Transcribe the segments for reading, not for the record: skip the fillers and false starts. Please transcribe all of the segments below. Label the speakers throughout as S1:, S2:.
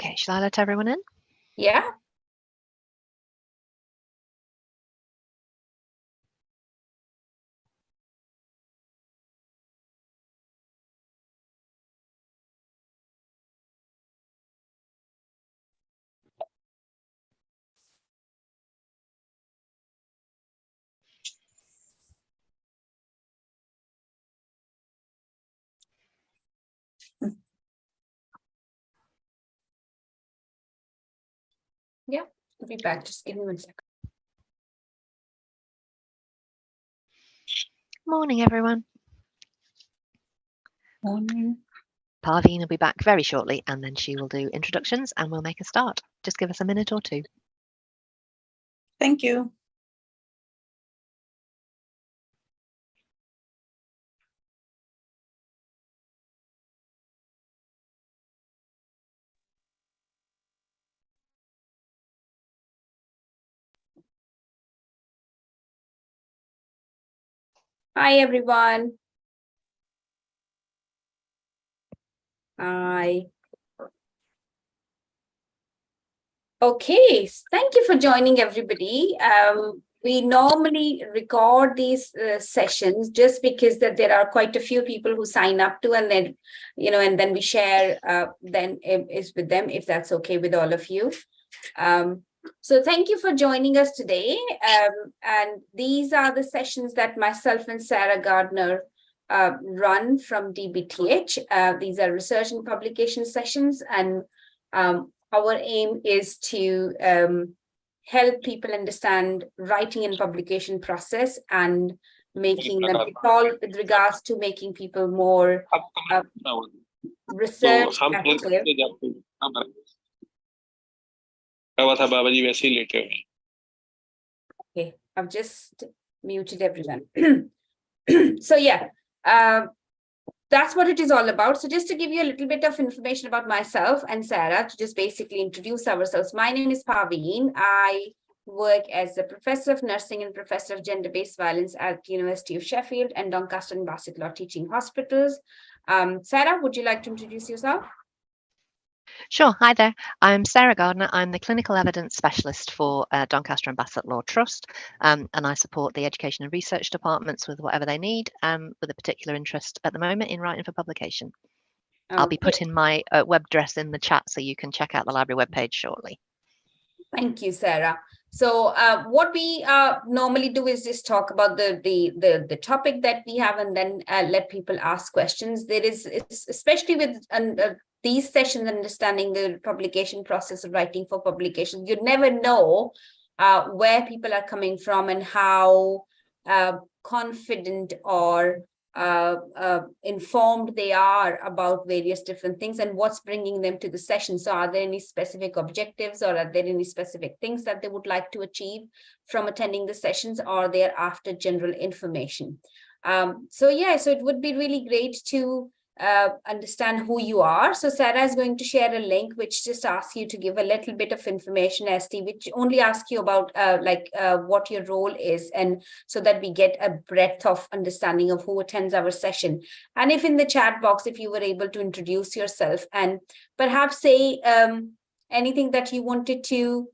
S1: Okay, shall I let everyone in?
S2: Yeah. Yeah, I'll be back. Just give me 1 second.
S1: Morning, everyone.
S2: Morning.
S1: Parveen will be back very shortly, and then she will do introductions and we'll make a start. Just give us a minute or two.
S3: Thank you.
S2: Hi, everyone. Hi. Okay, thank you for joining, everybody. We normally record these sessions just because that there are quite a few people who sign up to, and then, and then we share then is with them, if that's okay with all of you. So thank you for joining us today. And these are the sessions that myself and Sarah Gardner run from DBTH. These are research and publication sessions, and our aim is to help people understand writing and publication process and making them all with regards to making people more research active. Okay, I've just muted everyone. So yeah, that's what it is all about. So just to give you a little bit of information about myself and Sarah, to just basically introduce ourselves. My name is Parveen. I work as a professor of nursing and professor of gender-based violence at the University of Sheffield and Doncaster and Bassett Law Teaching Hospitals. Sarah, would you like to introduce yourself?
S1: Sure. Hi there. I'm Sarah Gardner. I'm the clinical evidence specialist for Doncaster and Bassett Law Trust, and I support the education and research departments with whatever they need, with a particular interest at the moment in writing for publication. I'll be putting my web address in the chat so you can check out the library webpage shortly.
S2: Thank you, Sarah. So what we normally do is just talk about the topic that we have, and then let people ask questions. There is, especially with these sessions, understanding the publication process of writing for publication, you never know where people are coming from and how confident or informed they are about various different things and what's bringing them to the session. So are there any specific objectives, or are there any specific things that they would like to achieve from attending the sessions, or they're after general information? So it would be really great to understand who you are. So Sarah is going to share a link which just asks you to give a little bit of information, ST, which only asks you about what your role is, and so that we get a breadth of understanding of who attends our session. And if in the chat box, if you were able to introduce yourself and perhaps say anything that you wanted to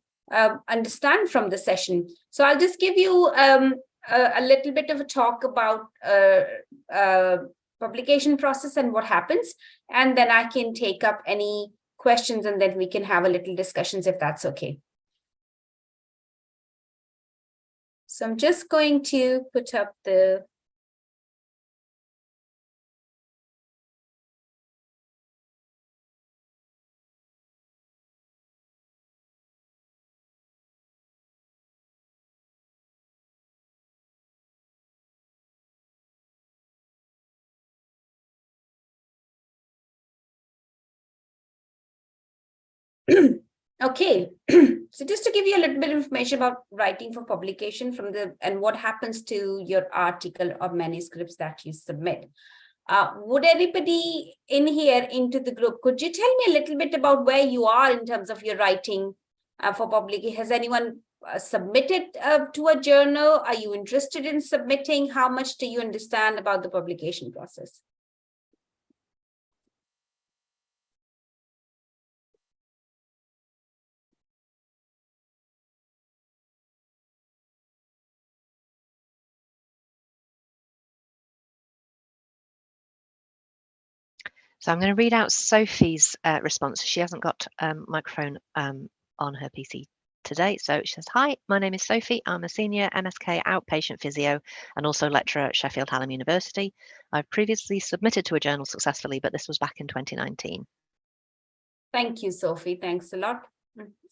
S2: understand from the session. So I'll just give you a little bit of a talk about publication process and what happens, and then I can take up any questions and then we can have a little discussions, if that's okay. So I'm just going to put up the okay. So just to give you a little bit of information about writing for publication and what happens to your article or manuscripts that you submit. Would anybody in here into the group, could you tell me a little bit about where you are in terms of your writing for publication? Has anyone submitted to a journal? Are you interested in submitting? How much do you understand about the publication process?
S1: So I'm going to read out Sophie's response. She hasn't got microphone on her PC today. So she says, "Hi, my name is Sophie. I'm a senior MSK outpatient physio and also lecturer at Sheffield Hallam University. I've previously submitted to a journal successfully, but this was back in 2019.
S2: Thank you, Sophie. Thanks a lot.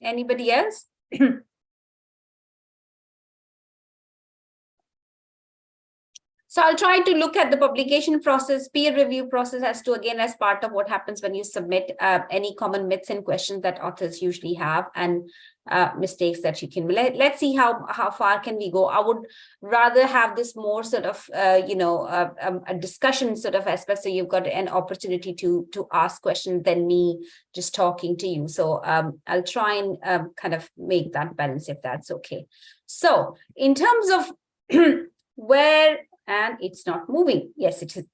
S2: Anybody else? So I'll try to look at the publication process, peer review process as part of what happens when you submit any common myths and questions that authors usually have, and mistakes that you can. Let's see how far can we go. I would rather have this more sort of a discussion sort of aspect, so you've got an opportunity to ask questions than me just talking to you. So I'll try and kind of make that balance, if that's okay. So in terms of where, and it's not moving. Yes, it is.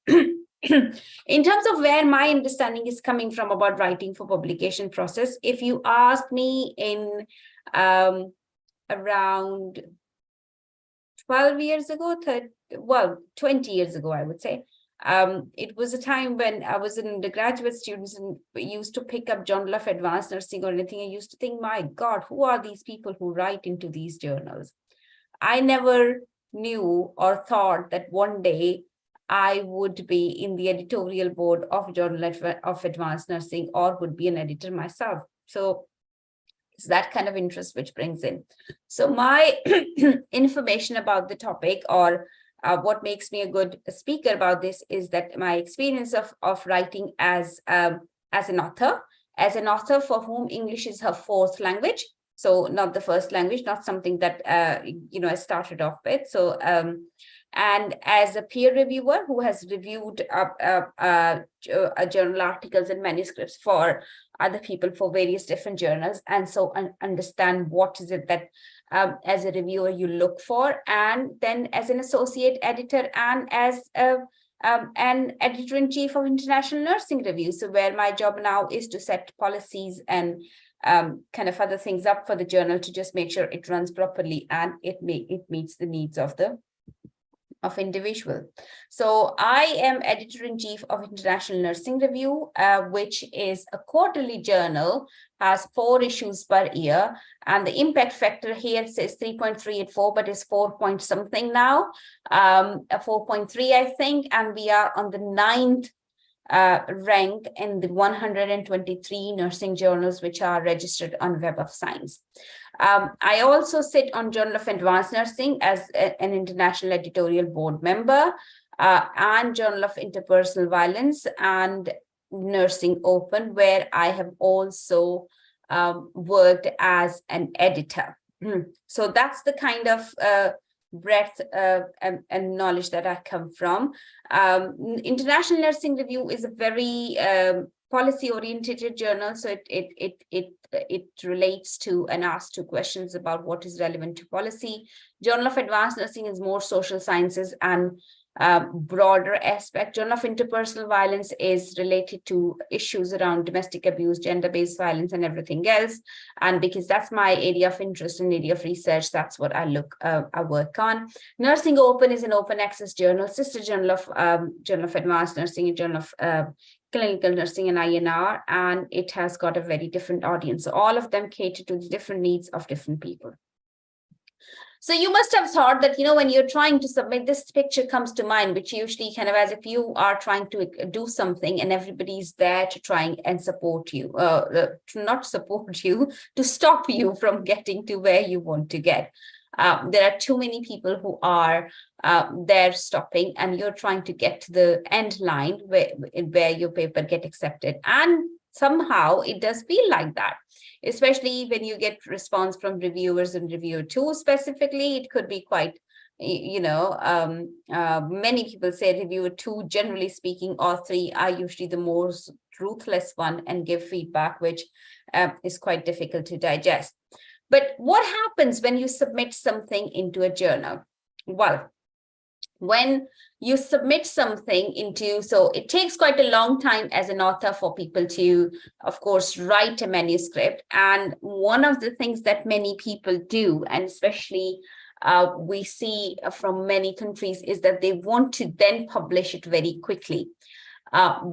S2: In terms of where my understanding is coming from about writing for publication process, if you ask me in around 12 years ago, 20 years ago, I would say, it was a time when I was an undergraduate student and used to pick up Journal of Advanced Nursing or anything. I used to think, my God, who are these people who write into these journals? I never knew or thought that one day I would be in the editorial board of Journal of Advanced Nursing or would be an editor myself. So it's that kind of interest which brings in. So my information about the topic, or what makes me a good speaker about this, is that my experience of writing as an author for whom English is her fourth language. So not the first language, not something that, I started off with. So, and as a peer reviewer who has reviewed journal articles and manuscripts for other people for various different journals. And so understand what is it that as a reviewer you look for. And then as an associate editor and as an editor-in-chief of International Nursing Review. So where my job now is to set policies and kind of other things up for the journal to just make sure it runs properly and it meets the needs of individual. So I am editor-in-chief of International Nursing Review, which is a quarterly journal, has 4 issues per year, and the impact factor here says 3.384, but it's 4 point something now, 4.3 I think, and we are on the 9th rank in the 123 nursing journals which are registered on Web of Science. I also sit on Journal of Advanced Nursing as an international editorial board member, and Journal of Interpersonal Violence and Nursing Open, where I have also worked as an editor. So that's the kind of breadth and knowledge that I come from. International Nursing Review is a very policy-oriented journal, so it relates to and asks 2 questions about what is relevant to policy. Journal of Advanced Nursing is more social sciences and broader aspect. Journal of Interpersonal Violence is related to issues around domestic abuse, gender-based violence, and everything else. And because that's my area of interest and area of research, that's what I work on. Nursing Open is an open access journal, sister journal of Advanced Nursing, and Journal of Clinical Nursing and INR, and it has got a very different audience. So all of them cater to the different needs of different people. So you must have thought that, when you're trying to submit, this picture comes to mind, which usually kind of as if you are trying to do something and everybody's there to try and support you, to not support you, to stop you from getting to where you want to get. There are too many people who are there stopping, and you're trying to get to the end line where your paper get accepted. And somehow it does feel like that, especially when you get response from reviewers and reviewer 2 specifically. It could be quite, many people say reviewer 2, generally speaking, or 3 are usually the most ruthless one and give feedback, which is quite difficult to digest. But what happens when you submit something into a journal? Well, when you submit something into, so it takes quite a long time as an author for people to, of course, write a manuscript. And one of the things that many people do, and especially we see from many countries, is that they want to then publish it very quickly.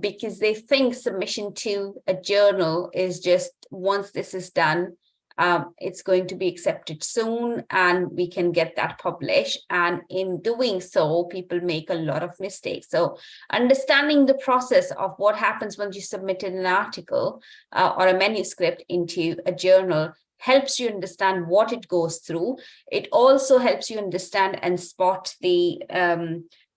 S2: because they think submission to a journal is just, once this is done, it's going to be accepted soon and we can get that published. And in doing so, people make a lot of mistakes. So understanding the process of what happens when you submitted an article or a manuscript into a journal helps you understand what it goes through. It also helps you understand and spot the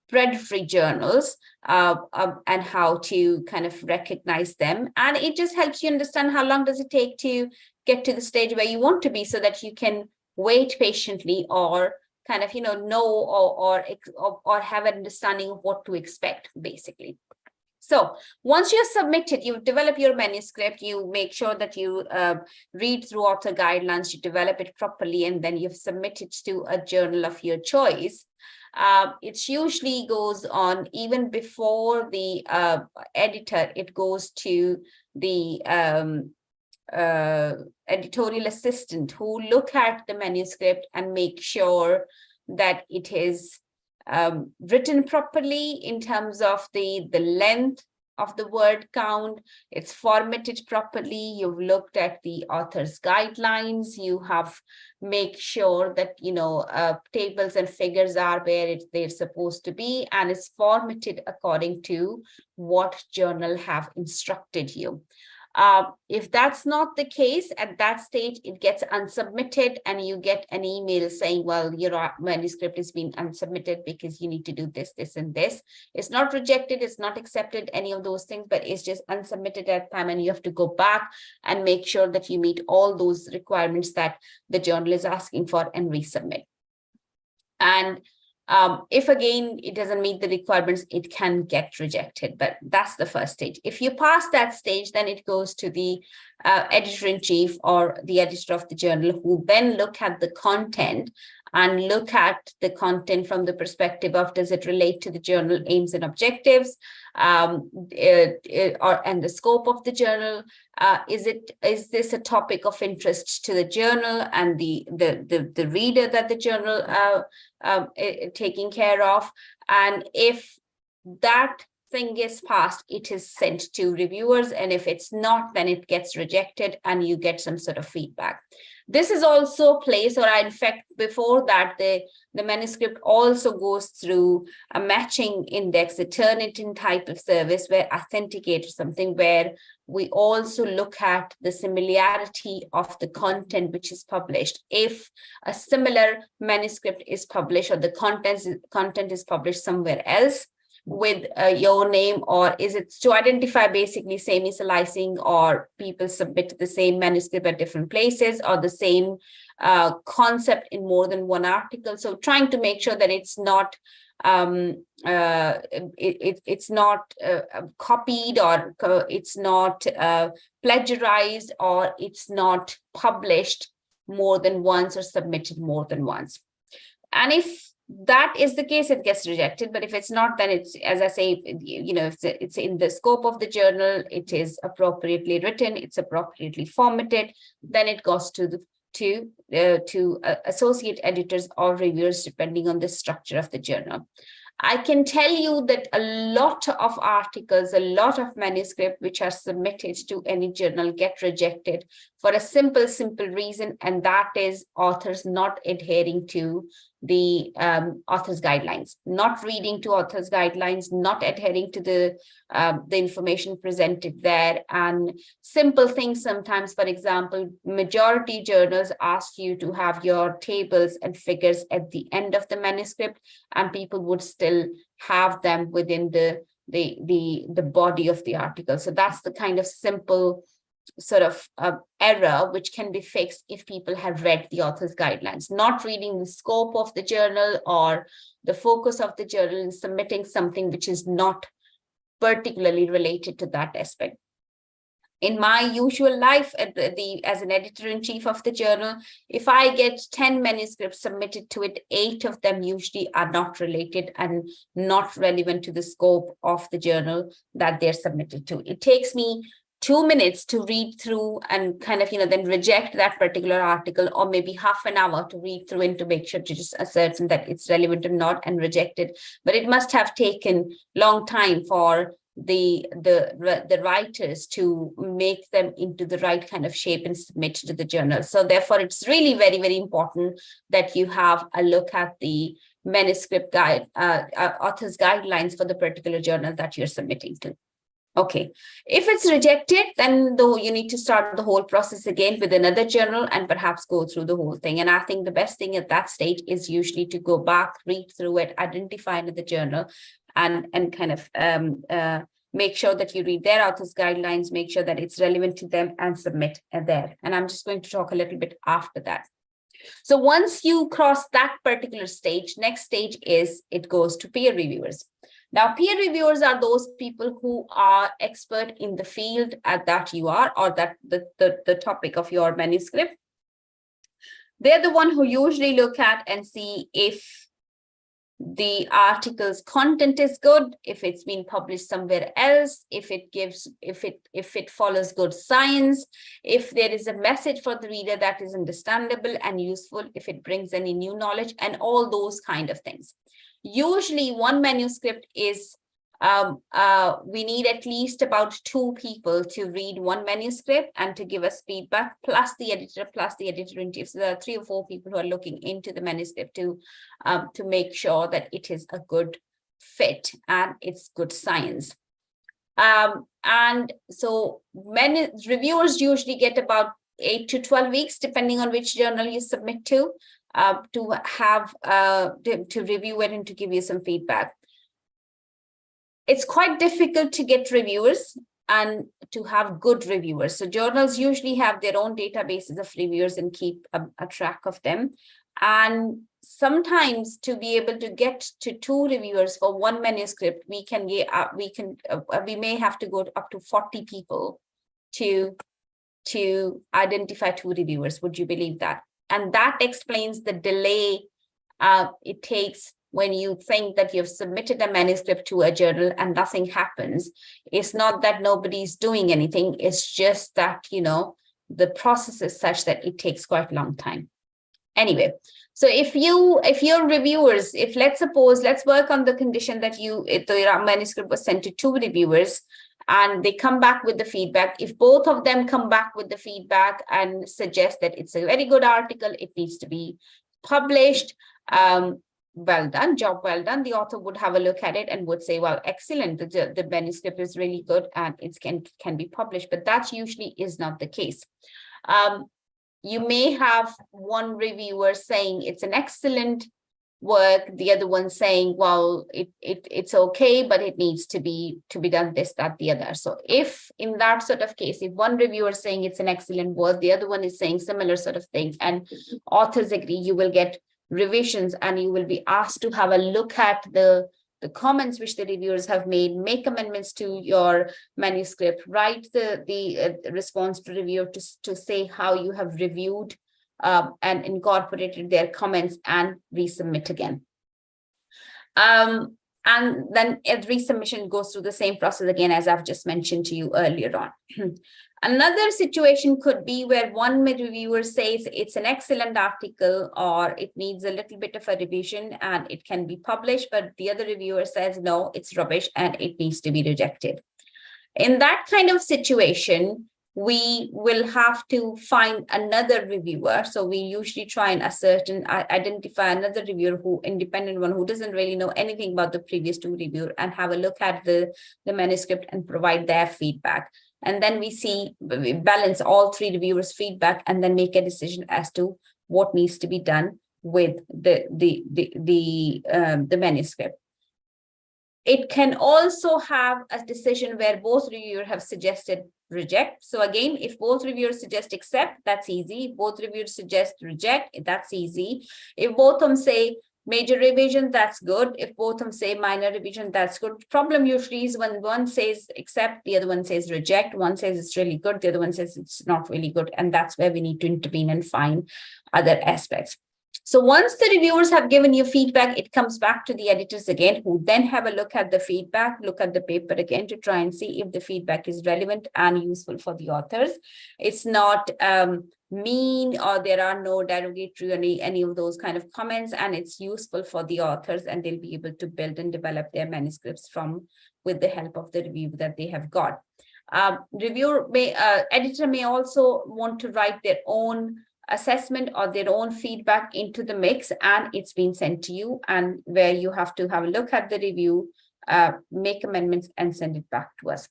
S2: predatory journals and how to kind of recognize them. And it just helps you understand how long does it take to get to the stage where you want to be, so that you can wait patiently or kind of, know or have an understanding of what to expect, basically. So once you're submitted, you develop your manuscript, you make sure that you read through author guidelines, you develop it properly, and then you've submitted to a journal of your choice. It usually goes on even before the editor, it goes to the editorial assistant, who look at the manuscript and make sure that it is written properly in terms of the length of the word count, it's formatted properly, you've looked at the author's guidelines, you have make sure that tables and figures are where they're supposed to be, and it's formatted according to what journal have instructed you. If that's not the case, at that stage, it gets unsubmitted and you get an email saying, well, your manuscript is being unsubmitted because you need to do this, this, and this. It's not rejected, it's not accepted, any of those things, but it's just unsubmitted at time, and you have to go back and make sure that you meet all those requirements that the journal is asking for and resubmit. And if again it doesn't meet the requirements, it can get rejected, but that's the first stage. If you pass that stage, then it goes to the editor-in-chief or the editor of the journal, who then look at the content and look at the content from the perspective of, does it relate to the journal aims and objectives, and the scope of the journal? Is this a topic of interest to the journal and the reader that the journal taking care of? And if that thing is passed, it is sent to reviewers, and if it's not, then it gets rejected and you get some sort of feedback. This is also place, or in fact, before that, the manuscript also goes through a matching index, a Turnitin type of service, where authenticator something, where we also look at the similarity of the content which is published. If a similar manuscript is published, or the content is published somewhere else with your name, or is it to identify basically semi-slicing, or people submit the same manuscript at different places, or the same concept in more than one article. So trying to make sure that it's not it's not copied, or it's not plagiarized, or it's not published more than once or submitted more than once. And if that is the case, it gets rejected. But if it's not, then it's, as I say, if it's in the scope of the journal, it is appropriately written, it's appropriately formatted, then it goes to associate editors or reviewers, depending on the structure of the journal. I can tell you that a lot of articles, a lot of manuscripts which are submitted to any journal get rejected for a simple reason, and that is authors not adhering to the author's guidelines, not reading to author's guidelines, not adhering to the information presented there. And simple things sometimes, for example, majority journals ask you to have your tables and figures at the end of the manuscript, and people would still have them within the body of the article. So that's the kind of simple sort of error which can be fixed if people have read the author's guidelines. Not reading the scope of the journal or the focus of the journal and submitting something which is not particularly related to that aspect. In my usual life as an editor-in-chief of the journal, if I get 10 manuscripts submitted to it, 8 of them usually are not related and not relevant to the scope of the journal that they're submitted to. It takes me 2 minutes to read through and kind of, then reject that particular article, or maybe half an hour to read through and to make sure to just ascertain that it's relevant or not and reject it. But it must have taken long time for the writers to make them into the right kind of shape and submit to the journal. So therefore, it's really very, very important that you have a look at the manuscript guide, author's guidelines for the particular journal that you're submitting to. Okay, if it's rejected, then though you need to start the whole process again with another journal and perhaps go through the whole thing. And I think the best thing at that stage is usually to go back, read through it, identify another journal, and kind of make sure that you read their author's guidelines, make sure that it's relevant to them, and submit there. And I'm just going to talk a little bit after that. So once you cross that particular stage, next stage is it goes to peer reviewers. Now, peer reviewers are those people who are expert in the field that you are, or that the topic of your manuscript. They're the one who usually look at and see if the article's content is good, if it's been published somewhere else, if it follows good science, if there is a message for the reader that is understandable and useful, if it brings any new knowledge, and all those kind of things. Usually one manuscript is, we need at least about 2 people to read one manuscript and to give us feedback, plus the editor in chief. So there are 3 or 4 people who are looking into the manuscript to make sure that it is a good fit and it's good science. And so many reviewers usually get about 8 to 12 weeks, depending on which journal you submit to have to review it and to give you some feedback. It's quite difficult to get reviewers and to have good reviewers. So journals usually have their own databases of reviewers and keep a track of them. And sometimes to be able to get to 2 reviewers for one manuscript, we may have to go up to 40 people to identify 2 reviewers. Would you believe that? And that explains the delay it takes when you think that you've submitted a manuscript to a journal and nothing happens. It's not that nobody's doing anything. It's just that, the process is such that it takes quite a long time. Anyway, so if your reviewers, let's work on the condition that the manuscript was sent to 2 reviewers, and they come back with the feedback. If both of them come back with the feedback and suggest that it's a very good article, it needs to be published, well done, job well done, the author would have a look at it and would say, well, excellent, the manuscript is really good and it can be published. But that usually is not the case. You may have one reviewer saying it's an excellent work, the other one saying, well, it's okay, but it needs to be done this, that, the other. So if in that sort of case, if one reviewer is saying it's an excellent work, the other one is saying similar sort of thing, and authors agree, you will get revisions and you will be asked to have a look at the comments which the reviewers have made, make amendments to your manuscript, write the response to reviewer to say how you have reviewed and incorporated their comments, and resubmit again. And then every submission goes through the same process again, as I've just mentioned to you earlier on. Another situation could be where one reviewer says it's an excellent article or it needs a little bit of a revision and it can be published, but the other reviewer says, no, it's rubbish and it needs to be rejected. In that kind of situation, we will have to find another reviewer. So we usually try and identify another reviewer, independent one, who doesn't really know anything about the previous 2 reviewers, and have a look at the manuscript and provide their feedback. And then we balance all 3 reviewers' feedback and then make a decision as to what needs to be done with the manuscript. It can also have a decision where both reviewers have suggested reject. So again, if both reviewers suggest accept, that's easy. If both reviewers suggest reject, that's easy. If both of them say major revision, that's good. If both of them say minor revision, that's good. Problem usually is when one says accept, the other one says reject. One says it's really good, the other one says it's not really good. And that's where we need to intervene and find other aspects. So once the reviewers have given you feedback, it comes back to the editors again, who then have a look at the feedback, look at the paper again to try and see if the feedback is relevant and useful for the authors. It's not mean, or there are no derogatory any of those kind of comments, and it's useful for the authors, and they'll be able to build and develop their manuscripts with the help of the review that they have got. Editor may also want to write their own assessment or their own feedback into the mix, and it's been sent to you, and where you have to have a look at the review, make amendments and send it back to us.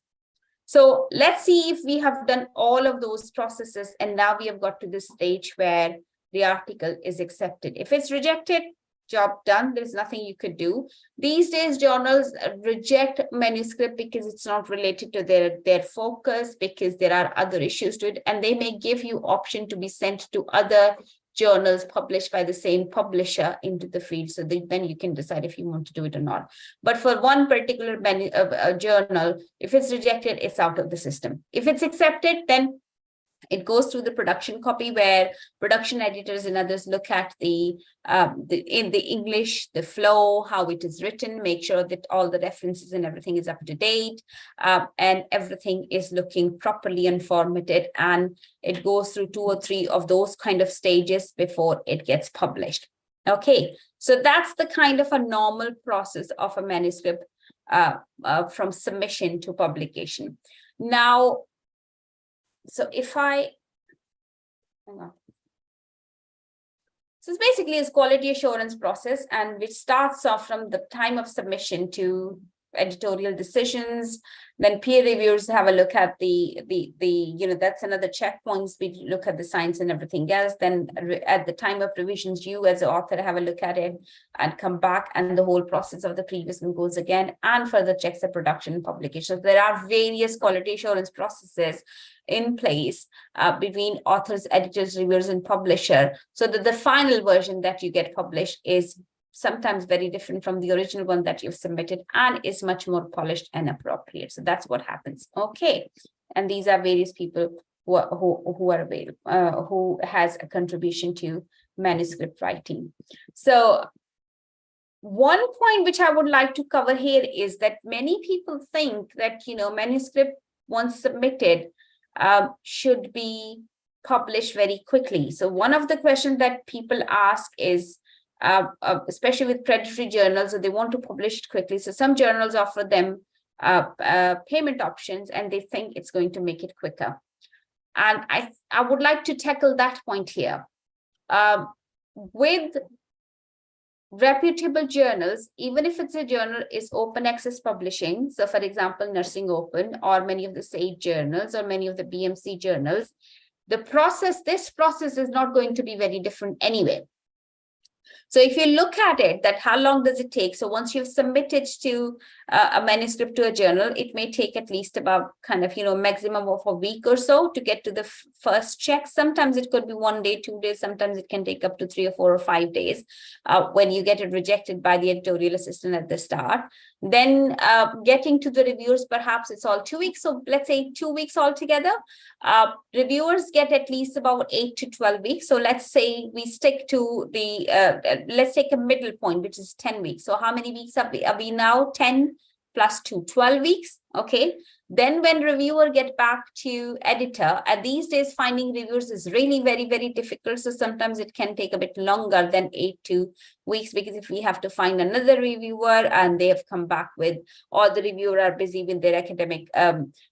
S2: So let's see if we have done all of those processes, and now we have got to the stage where the article is accepted. If it's rejected, job done, there's nothing you could do. These days journals reject manuscript because it's not related to their focus, because there are other issues to it, and they may give you option to be sent to other journals published by the same publisher into the feed, so then you can decide if you want to do it or not. But for one particular journal, if it's rejected, it's out of the system. If it's accepted, then it goes through the production copy, where production editors and others look at in the English, the flow, how it is written, make sure that all the references and everything is up to date, and everything is looking properly and formatted, and it goes through 2 or 3 of those kind of stages before it gets published. Okay, so that's the kind of a normal process of a manuscript from submission to publication. Now, so if hang on. So it's basically a quality assurance process, and which starts off from the time of submission to editorial decisions. Then peer reviewers have a look at that's another checkpoints. We look at the science and everything else. Then at the time of revisions, you as an author have a look at it and come back, and the whole process of the previous one goes again, and further checks the production and publication. So there are various quality assurance processes in place between authors, editors, reviewers, and publisher, so that the final version that you get published is sometimes very different from the original one that you've submitted, and is much more polished and appropriate. So that's what happens. Okay, and these are various people who are available, who has a contribution to manuscript writing. So one point which I would like to cover here is that many people think that manuscript once submitted should be published very quickly. So one of the questions that people ask is, especially with predatory journals, so they want to publish it quickly. So some journals offer them payment options, and they think it's going to make it quicker. And I would like to tackle that point here. With reputable journals, even if it's a journal is open access publishing, so for example, Nursing Open, or many of the SAGE journals, or many of the BMC journals, this process is not going to be very different anyway. So if you look at it, that how long does it take? So once you've submitted to a manuscript to a journal, it may take at least about maximum of a week or so to get to the first check. Sometimes it could be 1 day, 2 days. Sometimes it can take up to 3 or 4 or 5 days when you get it rejected by the editorial assistant at the start. Then getting to the reviewers, perhaps it's all 2 weeks. So let's say 2 weeks altogether. Reviewers get at least about 8 to 12 weeks. So let's say we stick to let's take a middle point, which is 10 weeks. So how many weeks are we now? 10 plus 2, 12 weeks. Okay. Then when reviewer get back to editor, these days finding reviewers is really very, very difficult. So sometimes it can take a bit longer than 8 weeks, because if we have to find another reviewer and they have come back with, or the reviewer are busy with their academic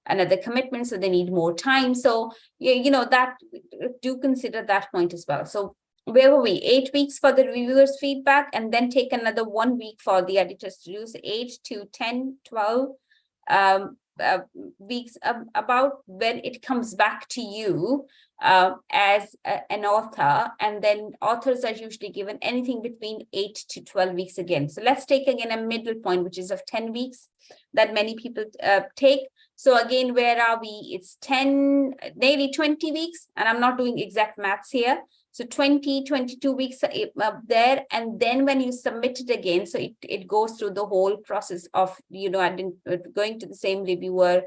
S2: another commitment, so they need more time. So that do consider that point as well. So where were we? 8 weeks for the reviewer's feedback, and then take another 1 week for the editors to use. 8 to 10, 12 weeks about when it comes back to you as an author. And then authors are usually given anything between 8 to 12 weeks again. So let's take again a middle point, which is of 10 weeks that many people take. So again, where are we? It's 10, nearly 20 weeks, and I'm not doing exact maths here. So 20, 22 weeks there. And then when you submit it again, so it goes through the whole process of, going to the same reviewer,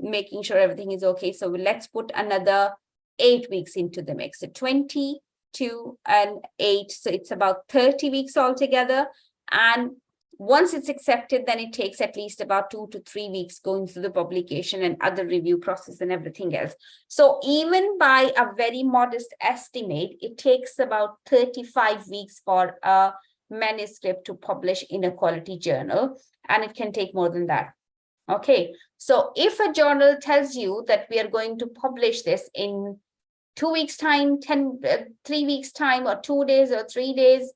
S2: making sure everything is okay. So let's put another 8 weeks into the mix. So 20 to an 8, so it's about 30 weeks altogether. And once it's accepted, then it takes at least about 2 to 3 weeks going through the publication and other review process and everything else. So even by a very modest estimate, it takes about 35 weeks for a manuscript to publish in a quality journal, and it can take more than that. Okay, so if a journal tells you that we are going to publish this in 2 weeks time, 3 weeks time, or 2 days or 3 days,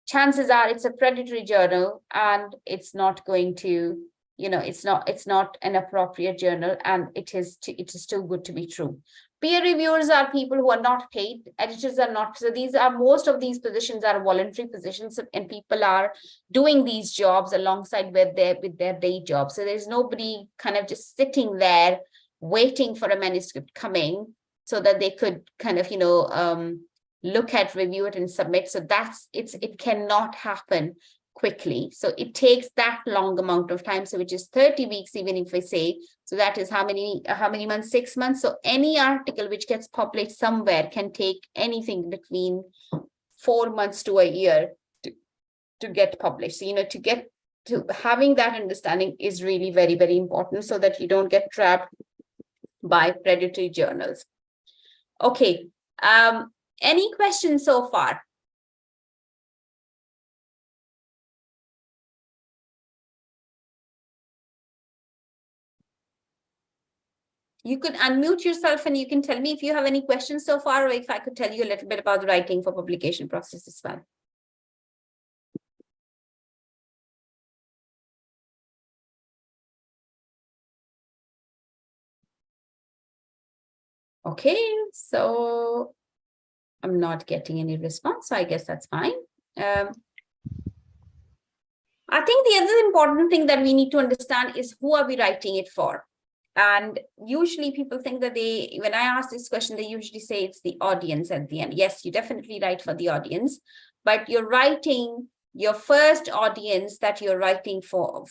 S2: chances are it's a predatory journal, and it's not going to, it's not an appropriate journal, and it is too good to be true. Peer reviewers are people who are not paid. Editors are not. So most of these positions are voluntary positions, and people are doing these jobs alongside with their day job. So there's nobody kind of just sitting there waiting for a manuscript coming so that they could kind of, look at, review it, and submit. So it cannot happen quickly. So it takes that long amount of time, so which is 30 weeks, even if I say, so that is how many months? 6 months. So any article which gets published somewhere can take anything between 4 months to a year to get published. So, to get to having that understanding is really very, very important, so that you don't get trapped by predatory journals. Okay. Any questions so far? You could unmute yourself and you can tell me if you have any questions so far, or if I could tell you a little bit about the writing for publication process as well. Okay, so I'm not getting any response, so I guess that's fine. I think the other important thing that we need to understand is, who are we writing it for? And usually people think that when I ask this question, they usually say it's the audience at the end. Yes, you definitely write for the audience, but you're writing, your first audience that you're writing for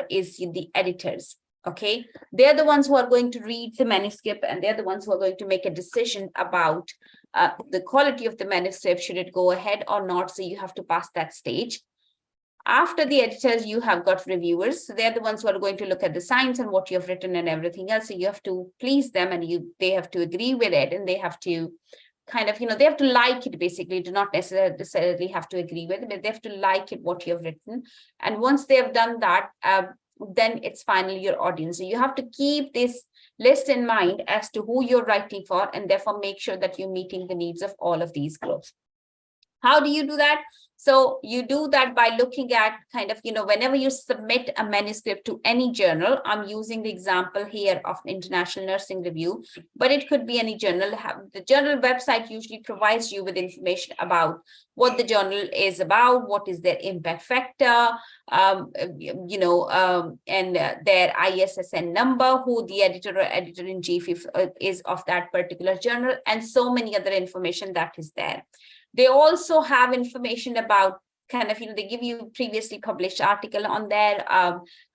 S2: is the editors. Okay, they're the ones who are going to read the manuscript, and they're the ones who are going to make a decision about the quality of the manuscript, should it go ahead or not. So you have to pass that stage. After the editors, you have got reviewers. So they're the ones who are going to look at the science and what you have written and everything else. So you have to please them, and they have to agree with it, and they have to kind of, they have to like it, basically. Do not necessarily have to agree with it, but they have to like it, what you have written. And once they have done that, then it's finally your audience. So you have to keep this list in mind as to who you're writing for, and therefore make sure that you're meeting the needs of all of these groups. How do you do that? So you do that by looking at kind of, whenever you submit a manuscript to any journal, I'm using the example here of International Nursing Review, but it could be any journal. The journal website usually provides you with information about what the journal is about, what is their impact factor, and their ISSN number, who the editor or editor-in-chief is of that particular journal, and so many other information that is there. They also have information about kind of, they give you previously published article on there,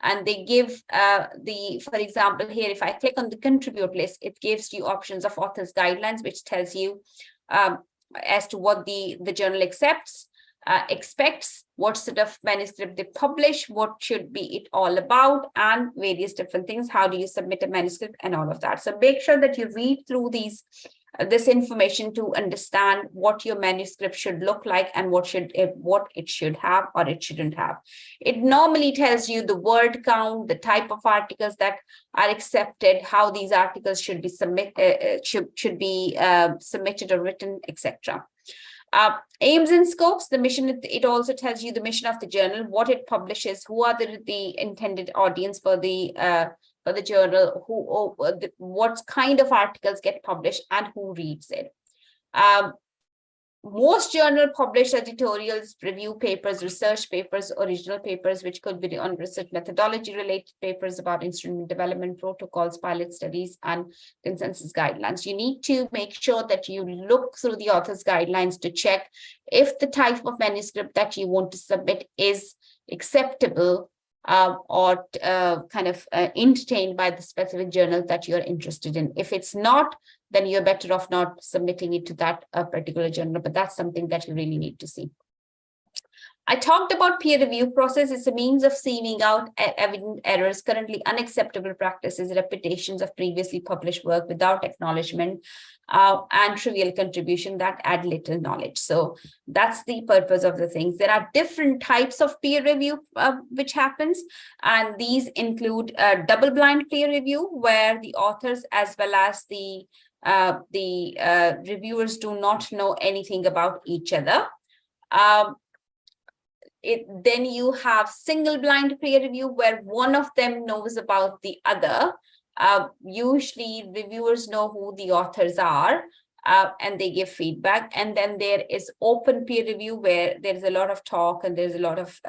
S2: and they give for example, here, if I click on the contribute list, it gives you options of authors guidelines, which tells you as to what the journal accepts, expects, what sort of manuscript they publish, what should be it all about, and various different things. How do you submit a manuscript and all of that. So make sure that you read through this information to understand what your manuscript should look like, and what it should have or it shouldn't have. It normally tells you the word count, the type of articles that are accepted, how these articles should be submitted or written, etc. Aims and scopes, the mission, it also tells you the mission of the journal, what it publishes, who are the intended audience for the journal, what kind of articles get published, and who reads it. Most journal publish editorials, review papers, research papers, original papers, which could be on research methodology related papers about instrument development protocols, pilot studies, and consensus guidelines. You need to make sure that you look through the author's guidelines to check if the type of manuscript that you want to submit is acceptable or kind of entertained by the specific journal that you're interested in. If it's not, then you're better off not submitting it to that particular journal, but that's something that you really need to see. I talked about peer review process. It's a means of sieving out evident errors, currently unacceptable practices, repetitions of previously published work without acknowledgement, and trivial contribution that add little knowledge. So that's the purpose of the things. There are different types of peer review which happens, and these include double-blind peer review, where the authors as well as the reviewers do not know anything about each other. Then you have single blind peer review, where one of them knows about the other. Usually reviewers know who the authors are, and they give feedback. And then there is open peer review, where there's a lot of talk and there's a lot of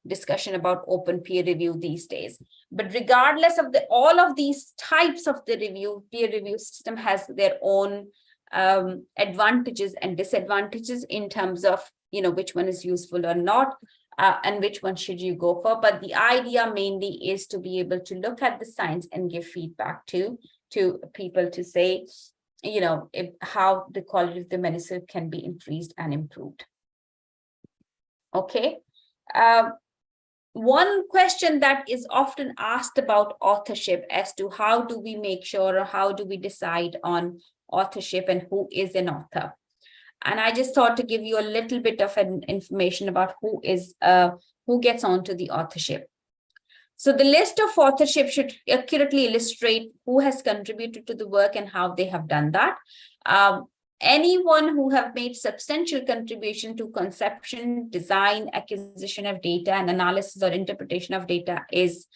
S2: discussion about open peer review these days. But regardless of all of these types of the peer review system has their own advantages and disadvantages in terms of which one is useful or not, and which one should you go for. But the idea mainly is to be able to look at the science and give feedback to people to say, how the quality of the manuscript can be increased and improved. Okay. One question that is often asked about authorship as to how do we make sure, or how do we decide on authorship and who is an author? And I just thought to give you a little bit of information about who gets onto the authorship. So the list of authorship should accurately illustrate who has contributed to the work and how they have done that. Anyone who have made substantial contribution to conception, design, acquisition of data, and analysis or interpretation of data is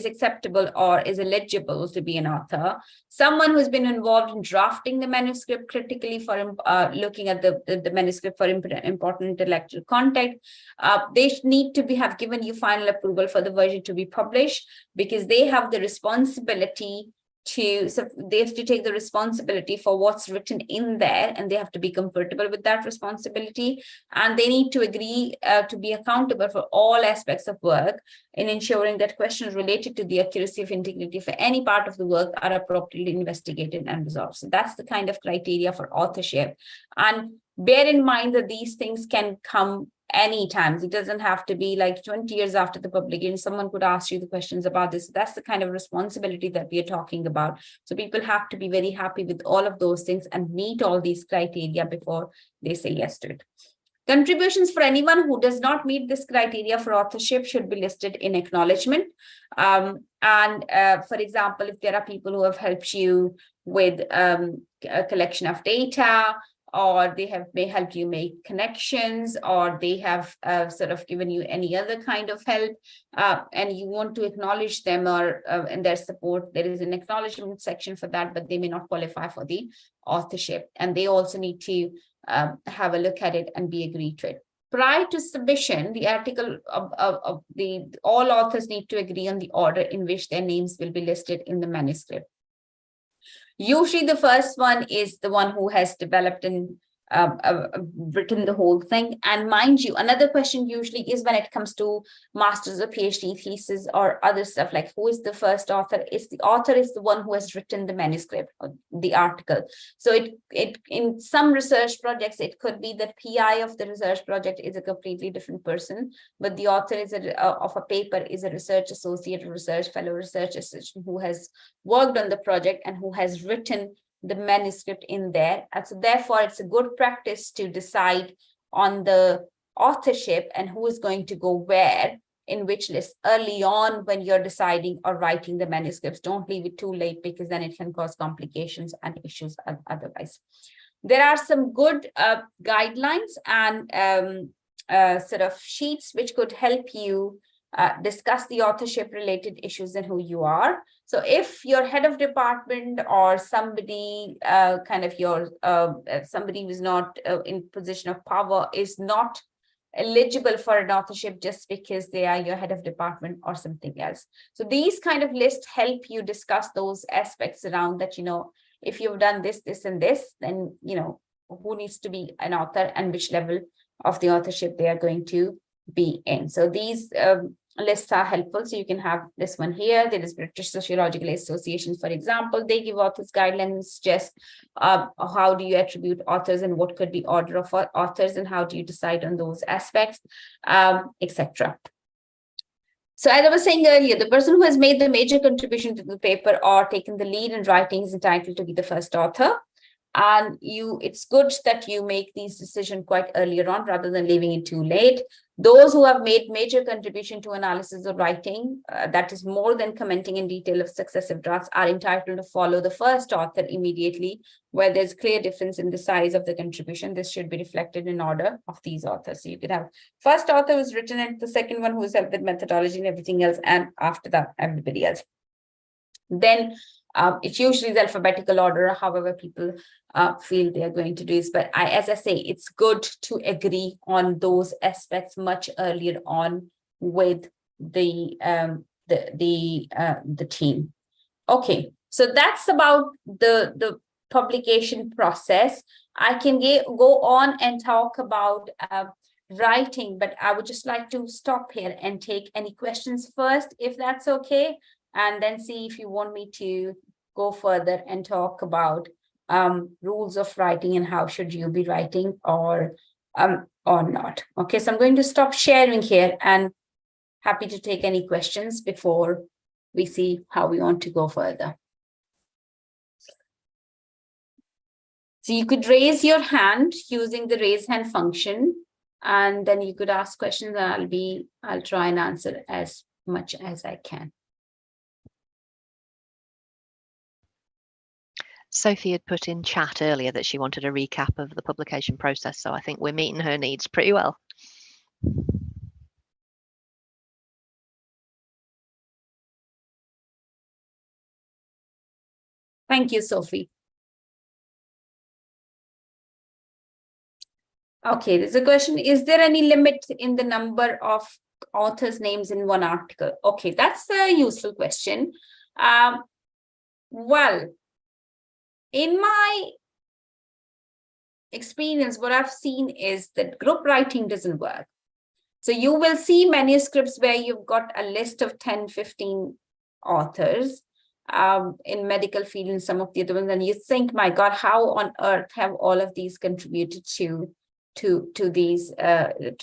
S2: acceptable or is eligible to be an author. Someone who's been involved in drafting the manuscript critically for looking at the manuscript for important intellectual content. They need to have given you final approval for the version to be published, because they have the responsibility they have to take the responsibility for what's written in there, and they have to be comfortable with that responsibility, and they need to agree to be accountable for all aspects of work in ensuring that questions related to the accuracy of integrity for any part of the work are appropriately investigated and resolved. So that's the kind of criteria for authorship. And bear in mind that these things can come anytime. It doesn't have to be like 20 years after the publication. Someone could ask you the questions about this. That's the kind of responsibility that we are talking about. So people have to be very happy with all of those things and meet all these criteria before they say yes to it. Contributions for anyone who does not meet this criteria for authorship should be listed in acknowledgement. For example, if there are people who have helped you with a collection of data, or they may help you make connections, or they have sort of given you any other kind of help, and you want to acknowledge them or and their support, there is an acknowledgement section for that, but they may not qualify for the authorship, and they also need to have a look at it and be agreed to it. Prior to submission, the article of all authors need to agree on the order in which their names will be listed in the manuscript. Usually the first one is the one who has developed and written the whole thing. And mind you, another question usually is when it comes to master's or PhD thesis or other stuff, like who is the first author? The author is the one who has written the manuscript or the article. So it in some research projects, it could be the PI of the research project is a completely different person, but the author is of a paper is a research associate, research fellow, research assistant who has worked on the project and who has written the manuscript in there. And so therefore it's a good practice to decide on the authorship and who is going to go where in which list early on when you're deciding or writing the manuscripts. Don't leave it too late, because then it can cause complications and issues otherwise. There are some good guidelines and sort of sheets which could help you discuss the authorship related issues and who you are. So if your head of department or somebody somebody who's not in position of power is not eligible for an authorship just because they are your head of department or something else. So these kind of lists help you discuss those aspects around that, if you've done this, this, and this, then, who needs to be an author and which level of the authorship they are going to be in. So these lists are helpful. So you can have this one here. There is British Sociological Association, for example. They give authors guidelines, suggest how do you attribute authors and what could be order of authors and how do you decide on those aspects, etc. So as I was saying earlier, the person who has made the major contribution to the paper or taken the lead in writing is entitled to be the first author. And it's good that you make these decisions quite earlier on rather than leaving it too late. Those who have made major contribution to analysis or writing, that is more than commenting in detail of successive drafts, are entitled to follow the first author immediately, where there's clear difference in the size of the contribution. This should be reflected in order of these authors. So you could have first author who's written and the second one who's helped with methodology and everything else, and after that, everybody else. Then it's usually the alphabetical order, however people feel they are going to do this. But as I say, it's good to agree on those aspects much earlier on with the team. Okay, so that's about the publication process. I can go on and talk about writing, but I would just like to stop here and take any questions first, if that's okay, and then see if you want me to go further and talk about rules of writing and how should you be writing or not. Okay, so I'm going to stop sharing here and happy to take any questions before we see how we want to go further. So you could raise your hand using the raise hand function, and then you could ask questions and I'll try and answer as much as I can.
S1: Sophie had put in chat earlier that she wanted a recap of the publication process, so I think we're meeting her needs pretty well.
S2: Thank you, Sophie. Okay, there's a question. Is there any limit in the number of authors' names in one article? Okay, that's a useful question. Well, in my experience, what I've seen is that group writing doesn't work. So you will see manuscripts where you've got a list of 10, 15 authors in medical field and some of the other ones, and you think, my God, how on earth have all of these contributed to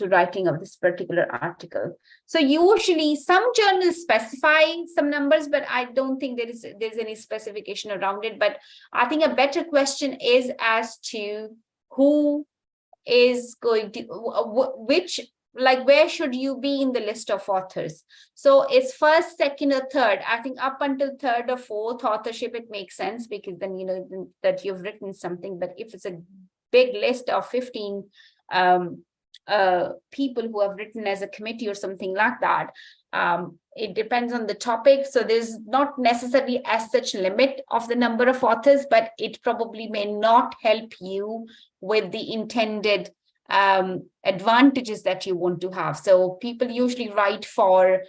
S2: writing of this particular article? So usually some journals specify some numbers, but I don't think there's any specification around it. But I think a better question is as to who is going to where should you be in the list of authors? So it's first, second, or third. I think up until third or fourth authorship, it makes sense because then you know that you've written something. But if it's a big list of 15 people who have written as a committee or something like that, it depends on the topic. So there's not necessarily as such limit of the number of authors, but it probably may not help you with the intended advantages that you want to have. So people usually write for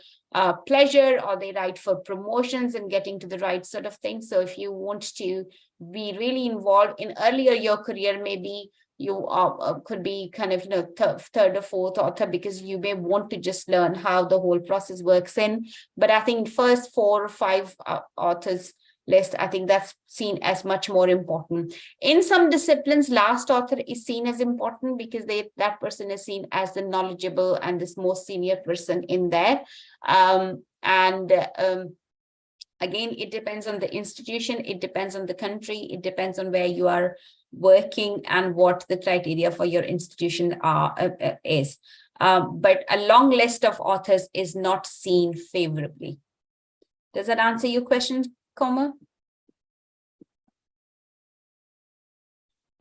S2: pleasure, or they write for promotions and getting to the right sort of thing. So if you want to be really involved in earlier your career, maybe you could be kind of third or fourth author, because you may want to just learn how the whole process works in. But I think first 4 or 5 authors list, I think that's seen as much more important. In some disciplines, last author is seen as important because that person is seen as the knowledgeable and this most senior person in there. Again, it depends on the institution, it depends on the country, it depends on where you are working and what the criteria for your institution is. But a long list of authors is not seen favorably. Does that answer your question, Koma?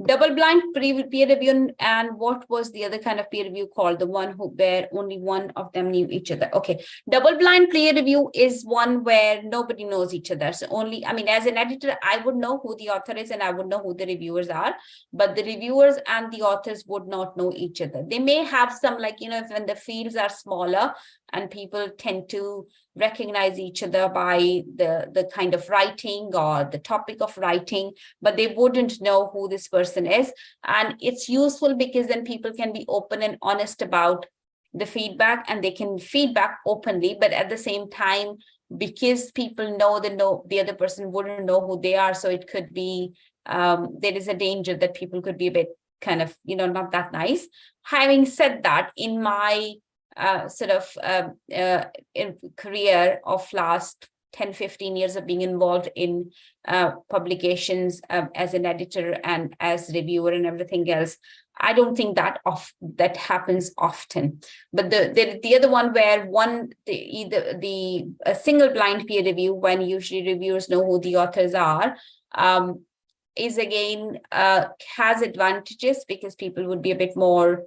S2: Double-blind peer review, and what was the other kind of peer review called? The one where only one of them knew each other. Okay, double-blind peer review is one where nobody knows each other. So only, I mean, as an editor, I would know who the author is and I would know who the reviewers are, but the reviewers and the authors would not know each other. They may have some, like, when the fields are smaller, and people tend to recognize each other by the kind of writing or the topic of writing, but they wouldn't know who this person is. And it's useful because then people can be open and honest about the feedback, and they can feedback openly, but at the same time, because people know the other person wouldn't know who they are, so it could be there is a danger that people could be a bit kind of, not that nice. Having said that, in my in career of last 10-15 years of being involved in publications as an editor and as reviewer and everything else, I don't think that happens often. But the other one where a single blind peer review, when usually reviewers know who the authors are, is again has advantages, because people would be a bit more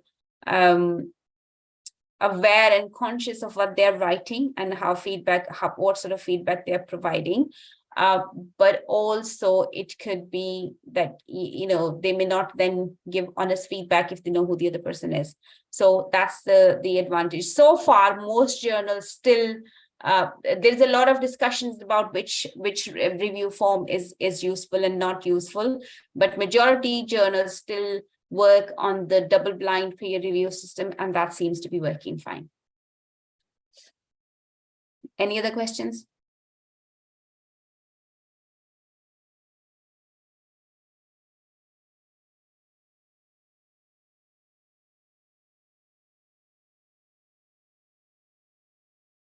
S2: aware and conscious of what they're writing and what sort of feedback they're providing. But also it could be that, they may not then give honest feedback if they know who the other person is. So that's the advantage. So far, most journals still, there's a lot of discussions about which review form is useful and not useful, but majority journals still work on the double-blind peer review system, and that seems to be working fine. Any other questions?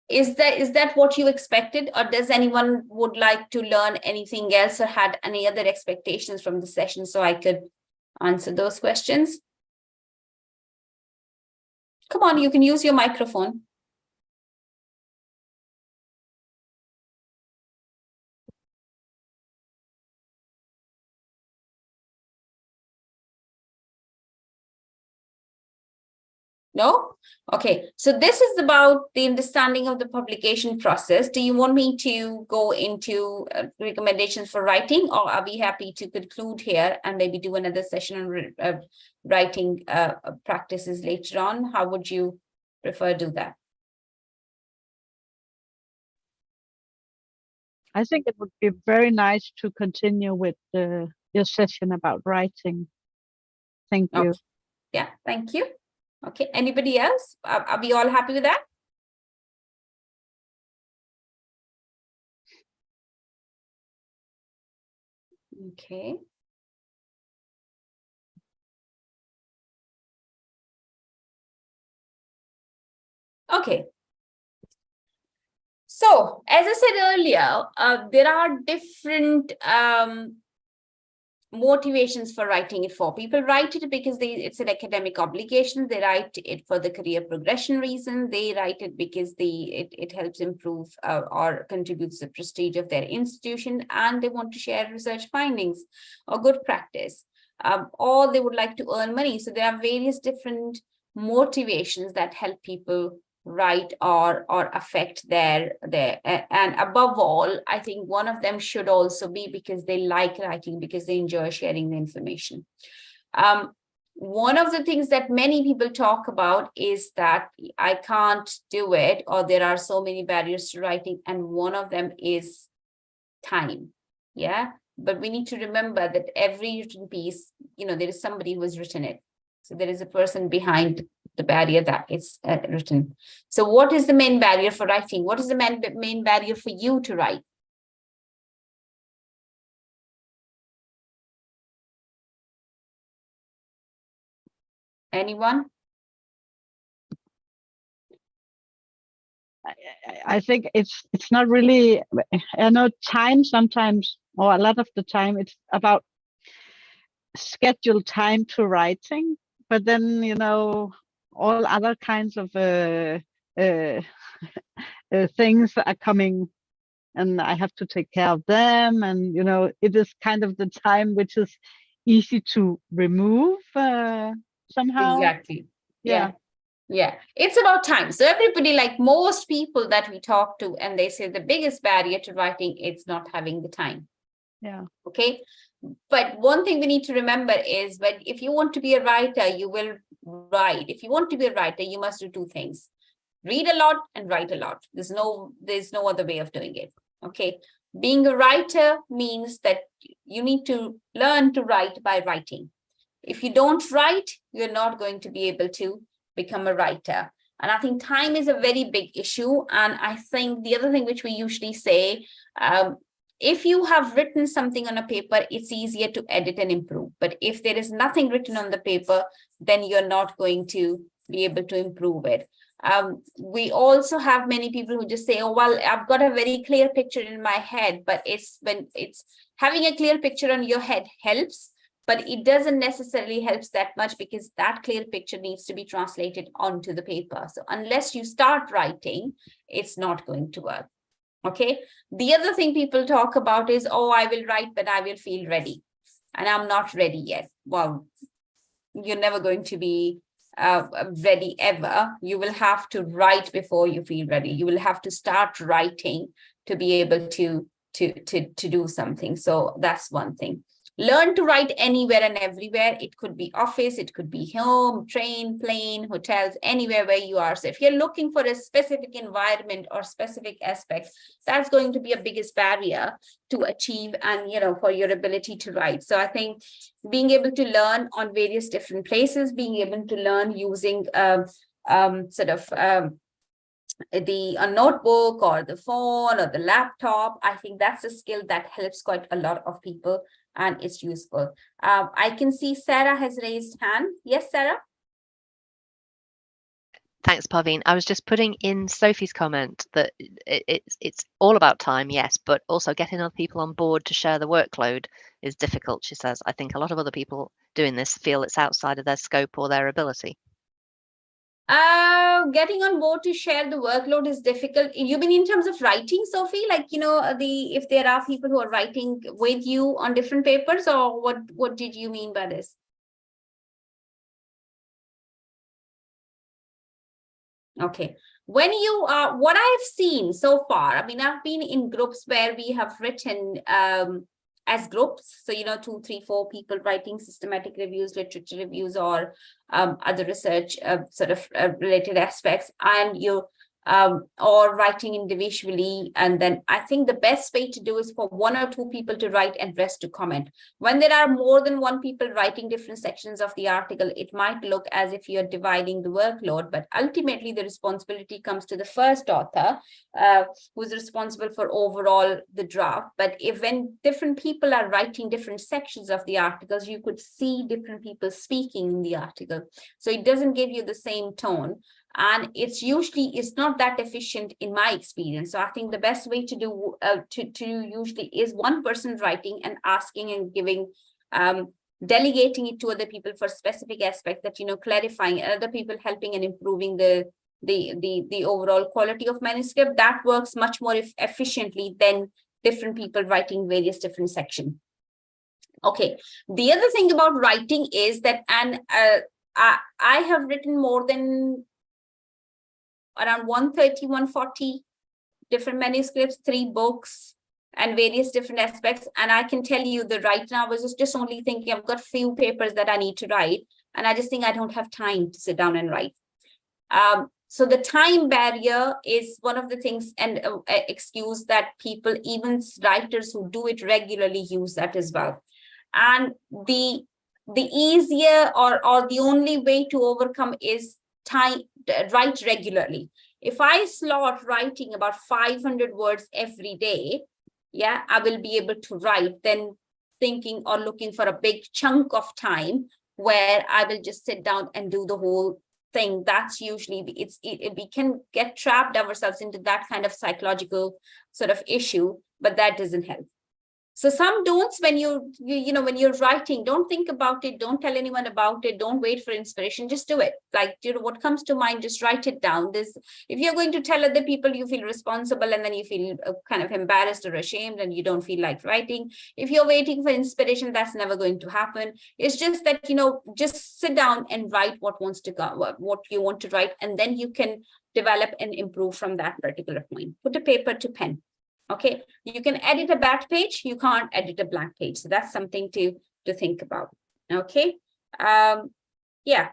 S2: Is that what you expected, or does anyone would like to learn anything else or had any other expectations from the session, so I could answer those questions? Come on, you can use your microphone. No? Okay, so this is about the understanding of the publication process. Do you want me to go into recommendations for writing, or are we happy to conclude here and maybe do another session on writing practices later on? How would you prefer to do that?
S3: I think it would be very nice to continue with your session about writing. Thank you.
S2: Okay. Yeah, thank you. Okay, anybody else? Are we all happy with that? Okay. Okay. So, as I said earlier, there are different motivations for writing it for. People write it because it's an academic obligation. They write it for the career progression reason. They write it because it helps improve or contributes to the prestige of their institution, and they want to share research findings or good practice, or they would like to earn money. So there are various different motivations that help people write or affect their and above all, I think one of them should also be because they like writing, because they enjoy sharing the information. One of the things that many people talk about is that I can't do it, or there are so many barriers to writing, and one of them is time. Yeah, but we need to remember that every written piece, there is somebody who has written it. So there is a person behind the barrier that it's written. So what is the main barrier for writing? What is the main barrier for you to write? Anyone?
S3: I think it's not really, I know time sometimes, or a lot of the time, it's about scheduled time to writing, but then, all other kinds of things are coming, and I have to take care of them. And, it is kind of the time which is easy to remove somehow.
S2: Exactly. Yeah. It's about time. So everybody, like most people that we talk to, and they say the biggest barrier to writing, it's not having the time.
S3: Yeah.
S2: Okay. But one thing we need to remember is that if you want to be a writer, you will write. If you want to be a writer, you must do two things. Read a lot and write a lot. There's no other way of doing it. Okay. Being a writer means that you need to learn to write by writing. If you don't write, you're not going to be able to become a writer. And I think time is a very big issue. And I think the other thing which we usually say, if you have written something on a paper, it's easier to edit and improve. But if there is nothing written on the paper, then you're not going to be able to improve it. We also have many people who just say, oh, well, I've got a very clear picture in my head, but it's having a clear picture on your head helps, but it doesn't necessarily help that much because that clear picture needs to be translated onto the paper. So unless you start writing, it's not going to work. Okay. The other thing people talk about is, oh, I will write, but I will feel ready. And I'm not ready yet. Well, you're never going to be ready ever. You will have to write before you feel ready. You will have to start writing to be able to do something. So that's one thing. Learn to write anywhere and everywhere. It could be office, it could be home, train, plane, hotels, anywhere where you are. So if you're looking for a specific environment or specific aspect, that's going to be a biggest barrier to achieve and, you know, for your ability to write. So I think being able to learn on various different places, being able to learn using a notebook or the phone or the laptop, I think that's a skill that helps quite a lot of people and it's useful. I can see Sarah has raised hand. Yes, Sarah?
S1: Thanks, Parveen. I was just putting in Sophie's comment that it's all about time, yes, but also getting other people on board to share the workload is difficult, she says. I think a lot of other people doing this feel it's outside of their scope or their ability.
S2: Getting on board to share the workload is difficult. You mean in terms of writing, Sophie? Like, you know, if there are people who are writing with you on different papers, or what did you mean by this? Okay. When you are, what I've seen so far, I mean, I've been in groups where we have written as groups. So, you know, 2, 3, 4 people writing systematic reviews, literature reviews, or other research related aspects, and you or writing individually. And then I think the best way to do is for 1 or 2 people to write and rest to comment. When there are more than 1 people writing different sections of the article, it might look as if you're dividing the workload, but ultimately the responsibility comes to the first author, who's responsible for overall the draft. But when different people are writing different sections of the articles, you could see different people speaking in the article. So it doesn't give you the same tone. And it's not that efficient in my experience. So I think the best way to do usually is 1 person writing and asking and giving, delegating it to other people for specific aspects that, you know, clarifying, other people helping and improving the overall quality of manuscript. That works much more efficiently than different people writing various different sections. Okay. The other thing about writing is that, and I have written more than around 130, 140 different manuscripts, 3 books, and various different aspects. And I can tell you that right now I was just only thinking I've got few papers that I need to write, and I just think I don't have time to sit down and write. So the time barrier is one of the things and excuse that people, even writers who do it regularly, use that as well. And the easier or the only way to overcome is write regularly. If I slot writing about 500 words every day, yeah, I will be able to write, then thinking or looking for a big chunk of time where I will just sit down and do the whole thing. That's usually we can get trapped ourselves into that kind of psychological sort of issue, but that doesn't help. So some don'ts when when you're writing, don't think about it, don't tell anyone about it, don't wait for inspiration, just do it. Like, you know, what comes to mind, just write it down. If you're going to tell other people, you feel responsible and then you feel kind of embarrassed or ashamed and you don't feel like writing. If you're waiting for inspiration, that's never going to happen. It's just that, you know, just sit down and write what you want to write, and then you can develop and improve from that particular point. Put a paper to pen. Okay, you can edit a bad page, you can't edit a blank page. So that's something to think about. Okay, yeah.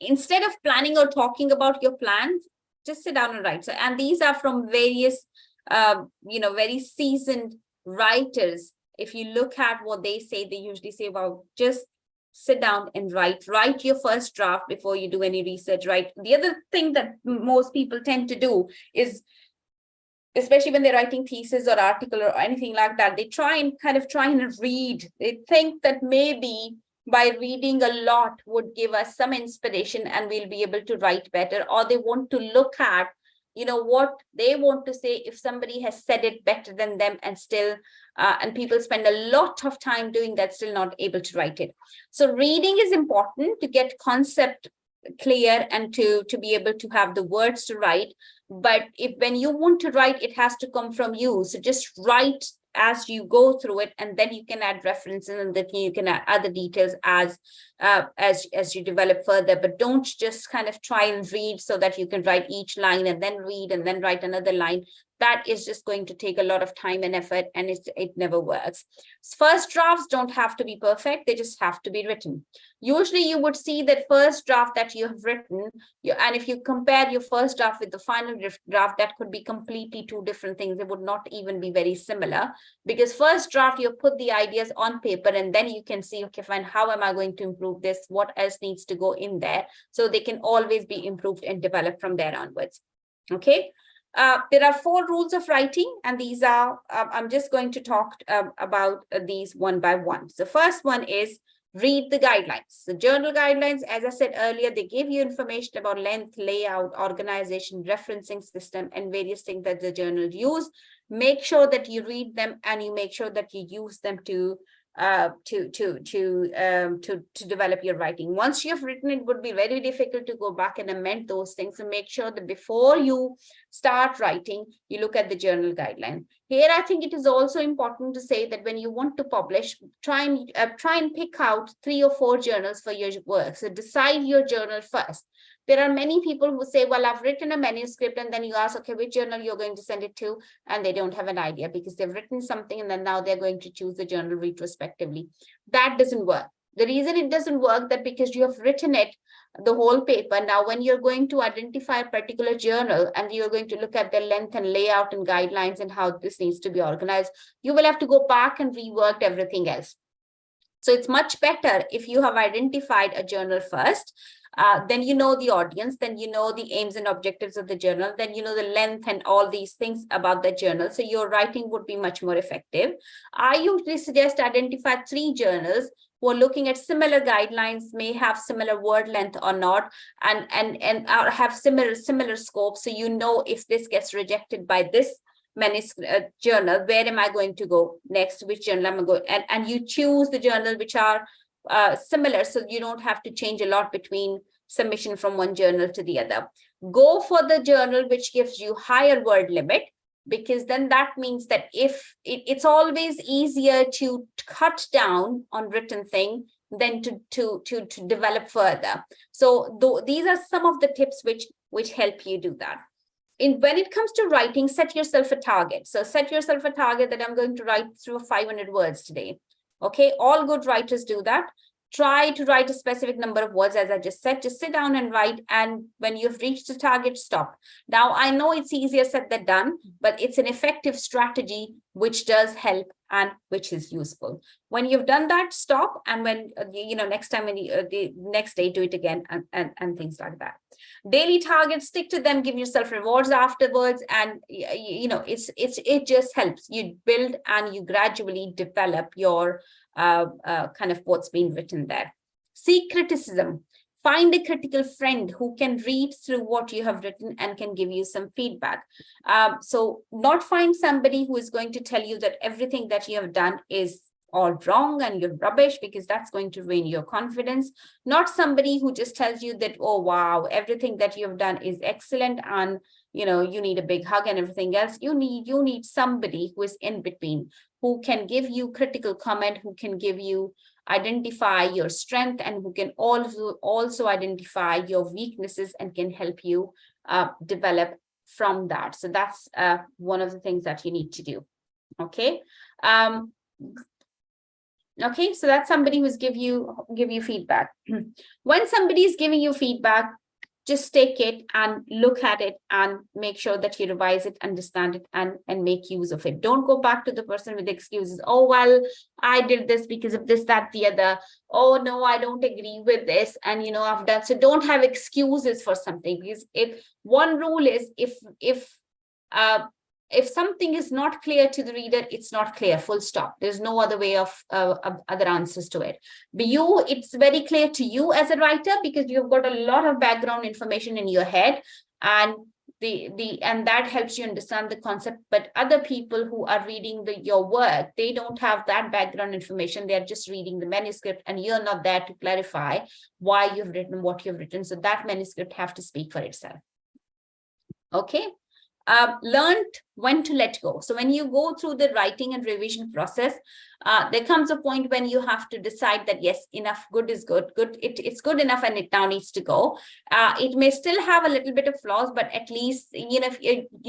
S2: instead of planning or talking about your plan, just sit down and write. So, and these are from various, very seasoned writers. If you look at what they say, they usually say, well, just sit down and write your first draft before you do any research, right? The other thing that most people tend to do is, especially when they're writing thesis or article or anything like that, they try and read. They think that maybe by reading a lot would give us some inspiration and we'll be able to write better, or they want to look at, what they want to say if somebody has said it better than them, and still, and people spend a lot of time doing that, still not able to write it. So reading is important to get concept clear and to be able to have the words to write. But when you want to write, it has to come from you. So just write as you go through it, and then you can add references, and then you can add other details as you develop further. But don't just kind of try and read so that you can write each line and then read and then write another line. That is just going to take a lot of time and effort, and it never works. First drafts don't have to be perfect, they just have to be written. Usually you would see that first draft that you have written, and if you compare your first draft with the final draft, that could be completely two different things. They would not even be very similar, because first draft, you put the ideas on paper, and then you can see, okay, fine, how am I going to improve this? What else needs to go in there? So they can always be improved and developed from there onwards. Okay. There are 4 rules of writing, and these are, I'm just going to talk about these one by one. So first one is read the guidelines. The journal guidelines, as I said earlier, they give you information about length, layout, organization, referencing system, and various things that the journal use. Make sure that you read them, and you make sure that you use them to develop your writing. Once you have written, it would be very difficult to go back and amend those things. So make sure that before you start writing, you look at the journal guideline. Here, I think it is also important to say that when you want to publish, try and pick out 3 or 4 journals for your work. So decide your journal first. There are many people who say, well, I've written a manuscript, and then you ask, okay, which journal you're going to send it to, and they don't have an idea because they've written something and then now they're going to choose the journal retrospectively. That doesn't work. The reason it doesn't work that because you have written it, the whole paper. Now, when you're going to identify a particular journal and you're going to look at the length and layout and guidelines and how this needs to be organized, you will have to go back and rework everything else. So it's much better if you have identified a journal first, then you know the audience, then you know the aims and objectives of the journal, then you know the length and all these things about the journal. So your writing would be much more effective. I usually suggest identify 3 journals who are looking at similar guidelines, may have similar word length or not, and have similar scope. So you know if this gets rejected by this journal, where am I going to go next, which journal am I going, and you choose the journal which are similar, so you don't have to change a lot between submission from one journal to the other. Go for the journal which gives you higher word limit, because then that means that if it's always easier to cut down on written thing than to develop further. So these are some of the tips which help you do that. When it comes to writing, set yourself a target. So set yourself a target that I'm going to write through 500 words today. Okay, all good writers do that. Try to write a specific number of words, as I just said. Just sit down and write, and when you've reached the target, stop. Now, I know it's easier said than done, but it's an effective strategy which does help and which is useful. When you've done that, stop, and when next time, when the next day, do it again, and things like that. Daily targets, stick to them, give yourself rewards afterwards, and it just helps you build and you gradually develop your kind of what's been written there. Seek criticism. Find a critical friend who can read through what you have written and can give you some feedback. So not find somebody who is going to tell you that everything that you have done is all wrong and you're rubbish, because that's going to ruin your confidence. Not somebody who just tells you that, oh, wow, everything that you have done is excellent and you need a big hug and everything else. You need somebody who is in between, who can give you critical comment, who can give you identify your strength, and who can also identify your weaknesses and can help you develop from that. So that's one of the things that you need to do. Okay. Okay, so that's somebody who's give you feedback. When somebody is giving you feedback, just take it and look at it and make sure that you revise it, understand it, and make use of it. Don't go back to the person with excuses. Oh, well, I did this because of this, that, the other. Oh, no, I don't agree with this. And, I've done. So don't have excuses for something, because if one rule is if something is not clear to the reader, it's not clear, full stop. There's no other way of other answers to it. But it's very clear to you as a writer, because you've got a lot of background information in your head, and and that helps you understand the concept. But other people who are reading your work, they don't have that background information. They're just reading the manuscript, and you're not there to clarify why you've written what you've written. So that manuscript have to speak for itself. Okay. Learned when to let go. So when you go through the writing and revision process, there comes a point when you have to decide that, yes, enough, good is good, it's good enough, and it now needs to go. It may still have a little bit of flaws, but at least, you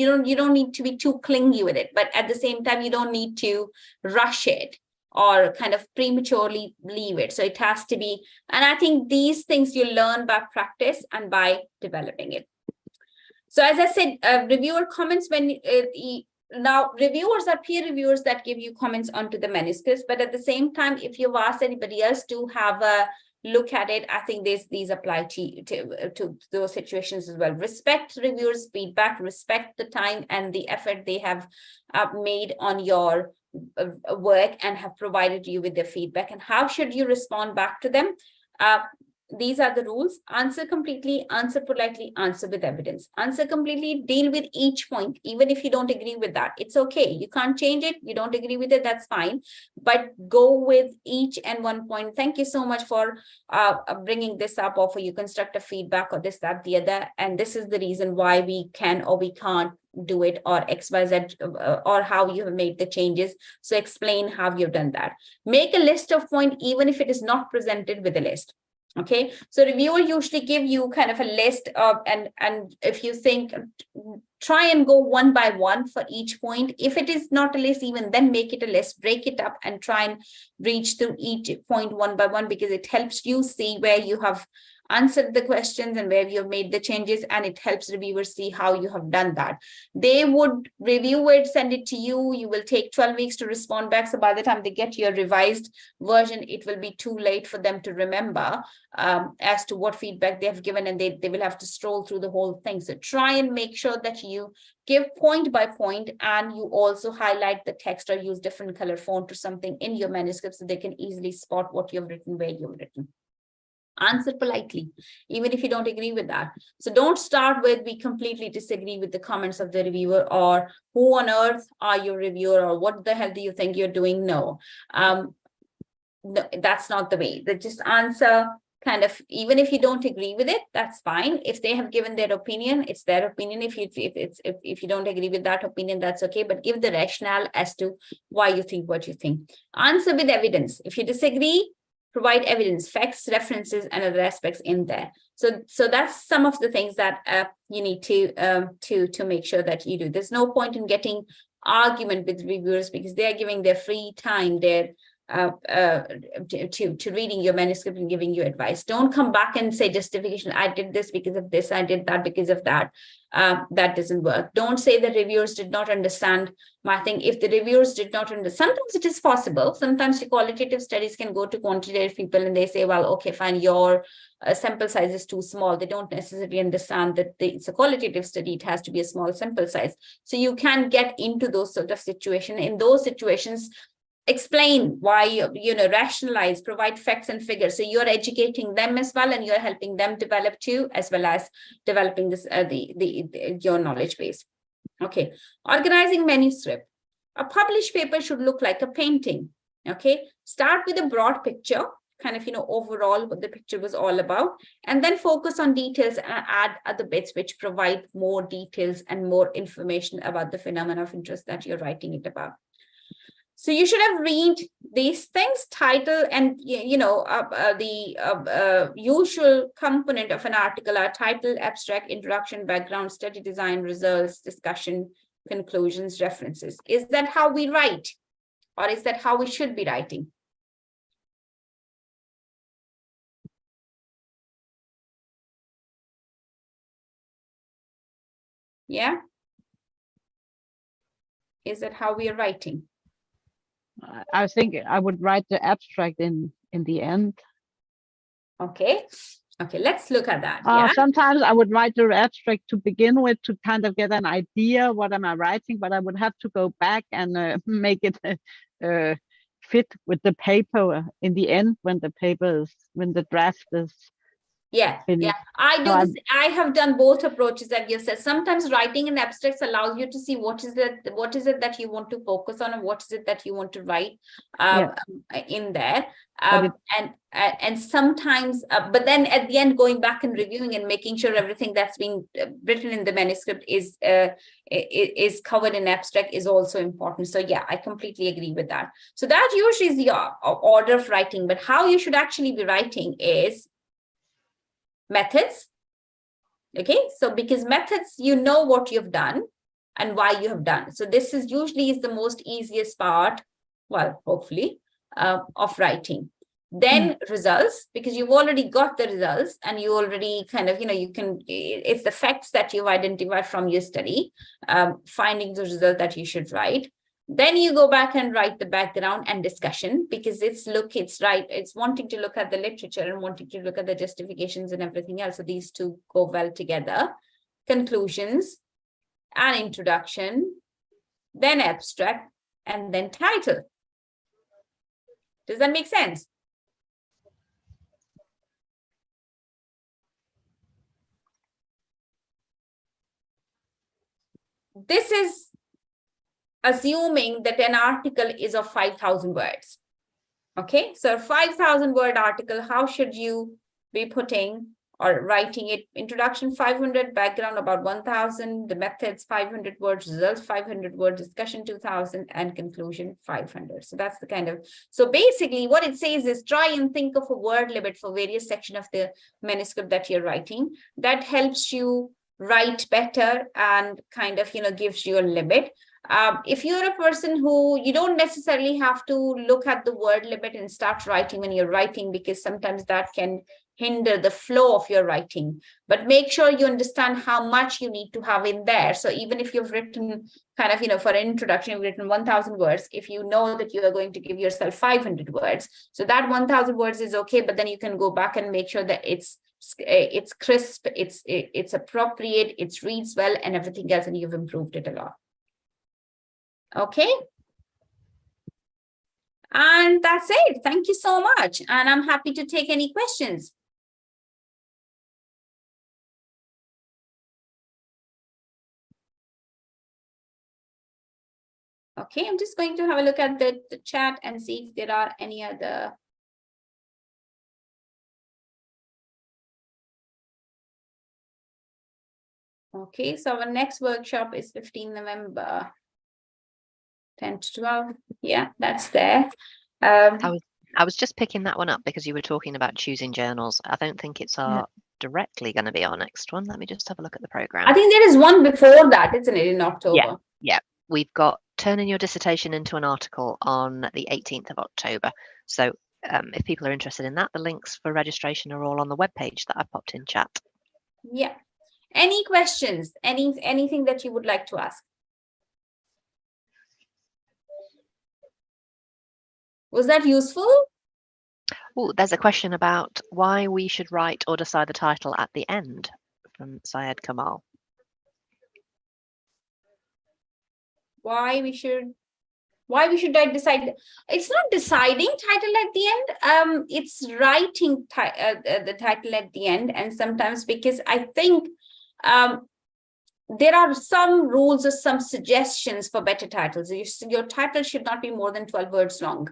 S2: don't need to be too clingy with it. But at the same time, you don't need to rush it or kind of prematurely leave it. So it has to be, and I think these things you learn by practice and by developing it. So as I said, reviewer comments, now reviewers are peer reviewers that give you comments onto the manuscripts, but at the same time, if you've asked anybody else to have a look at it, I think these apply to those situations as well. Respect reviewers' feedback, respect the time and the effort they have made on your work and have provided you with their feedback. And how should you respond back to them? These are the rules. Answer completely, answer politely, answer with evidence. Answer completely, deal with each point, even if you don't agree with that. It's okay. You can't change it. You don't agree with it. That's fine. But go with each and one point. Thank you so much for bringing this up, or for your constructive feedback, or this, that, the other. And this is the reason why we can or we can't do it, or XYZ, or how you have made the changes. So explain how you've done that. Make a list of points, even if it is not presented with a list. Okay, so reviewer usually give you kind of a list of, and if you think, try and go one by one for each point. If it is not a list, even then make it a list, break it up and try and reach through each point one by one, because it helps you see where you have answered the questions and where you have made the changes, and it helps reviewers see how you have done that. They would review it, send it to you. You will take 12 weeks to respond back. So by the time they get your revised version, it will be too late for them to remember as to what feedback they have given, and they will have to stroll through the whole thing. So try and make sure that you give point by point, and you also highlight the text or use different color font or something in your manuscript so they can easily spot what you've written, where you've written. Answer politely, even if you don't agree with that. So don't start with, we completely disagree with the comments of the reviewer, or who on earth are you, reviewer, or what the hell do you think you're doing? No, that's not the way. They just answer kind of, even if you don't agree with it, that's fine. If they have given their opinion, it's their opinion. If you don't agree with that opinion, that's okay. But give the rationale as to why you think what you think. Answer with evidence. If you disagree, provide evidence, facts, references, and other aspects in there. So that's some of the things that you need to make sure that you do. There's no point in getting argument with reviewers, because they are giving their free time there to reading your manuscript and giving you advice. Don't come back and say justification. I did this because of this. I did that because of that. That doesn't work. Don't say the reviewers did not understand my thing. If the reviewers did not understand, sometimes it is possible. Sometimes the qualitative studies can go to quantitative people and they say, well, okay, fine, your sample size is too small. They don't necessarily understand that it's a qualitative study. It has to be a small sample size. So you can get into those sort of situations. In those situations, explain why, rationalize, provide facts and figures. So you're educating them as well, and you're helping them develop too, as well as developing this your knowledge base. Okay, organizing manuscript. A published paper should look like a painting. Okay, start with a broad picture, kind of, overall what the picture was all about, and then focus on details and add other bits which provide more details and more information about the phenomena of interest that you're writing it about. So you should have read these things, title, and the usual component of an article are title, abstract, introduction, background, study design, results, discussion, conclusions, references. Is that how we write, or is that how we should be writing? Yeah. Is that how we are writing?
S3: I think I would write the abstract in the end.
S2: Okay. Okay, let's look at that. Yeah.
S3: Sometimes I would write the abstract to begin with to kind of get an idea what am I writing, but I would have to go back and make it fit with the paper in the end when the draft is
S2: Yeah,
S3: finished.
S2: yeah. I do
S3: So
S2: this. I have done both approaches that you said. Sometimes writing in abstracts allows you to see what is it that you want to focus on and what is it that you want to write in there. And sometimes, but then at the end, going back and reviewing and making sure everything that's been written in the manuscript is covered in abstract is also important. So yeah, I completely agree with that. So that usually is the order of writing, but how you should actually be writing is methods. Okay, so because methods, you know what you've done and why you have done. So this is usually the most easiest part, well, hopefully, of writing. Then results, because you've already got the results and you already kind of, it's the facts that you've identified from your study, finding the result that you should write. Then you go back and write the background and discussion, because it's wanting to look at the literature and wanting to look at the justifications and everything else. So these two go well together. Conclusions and introduction, then abstract, and then title. Does that make sense? This is assuming that an article is of 5,000 words. Okay, so a 5,000 word article, how should you be putting or writing it? Introduction 500, background about 1,000, the methods 500 words, results 500 words, discussion 2,000, and conclusion 500. So that's the kind of, so basically what it says is try and think of a word limit for various sections of the manuscript that you're writing. That helps you write better and kind of, gives you a limit. If you're a person who, you don't necessarily have to look at the word limit and start writing when you're writing, because sometimes that can hinder the flow of your writing. But make sure you understand how much you need to have in there. So even if you've written kind of, for an introduction, you've written 1,000 words, if you know that you are going to give yourself 500 words, so that 1,000 words is okay, but then you can go back and make sure that it's crisp, it's appropriate, it reads well and everything else, and you've improved it a lot. Okay. And that's it. Thank you so much. And I'm happy to take any questions. Okay, I'm just going to have a look at the chat and see if there are any other. Okay, so our next workshop is 15 November. 10 to 12. Yeah, that's there.
S1: I was just picking that one up because you were talking about choosing journals. I don't think it's directly going to be our next one. Let me just have a look at the program.
S2: I think there is one before that, isn't it, in October?
S1: Yeah. We've got turning your dissertation into an article on the 18th of October. So if people are interested in that, the links for registration are all on the webpage that I popped in chat.
S2: Yeah. Any questions? Anything that you would like to ask? Was that useful?
S1: Oh, there's a question about why we should write or decide the title at the end from Syed Kamal.
S2: Why we should decide? It's not deciding title at the end. It's writing the title at the end, and sometimes because I think there are some rules or some suggestions for better titles. Your title should not be more than 12 words long.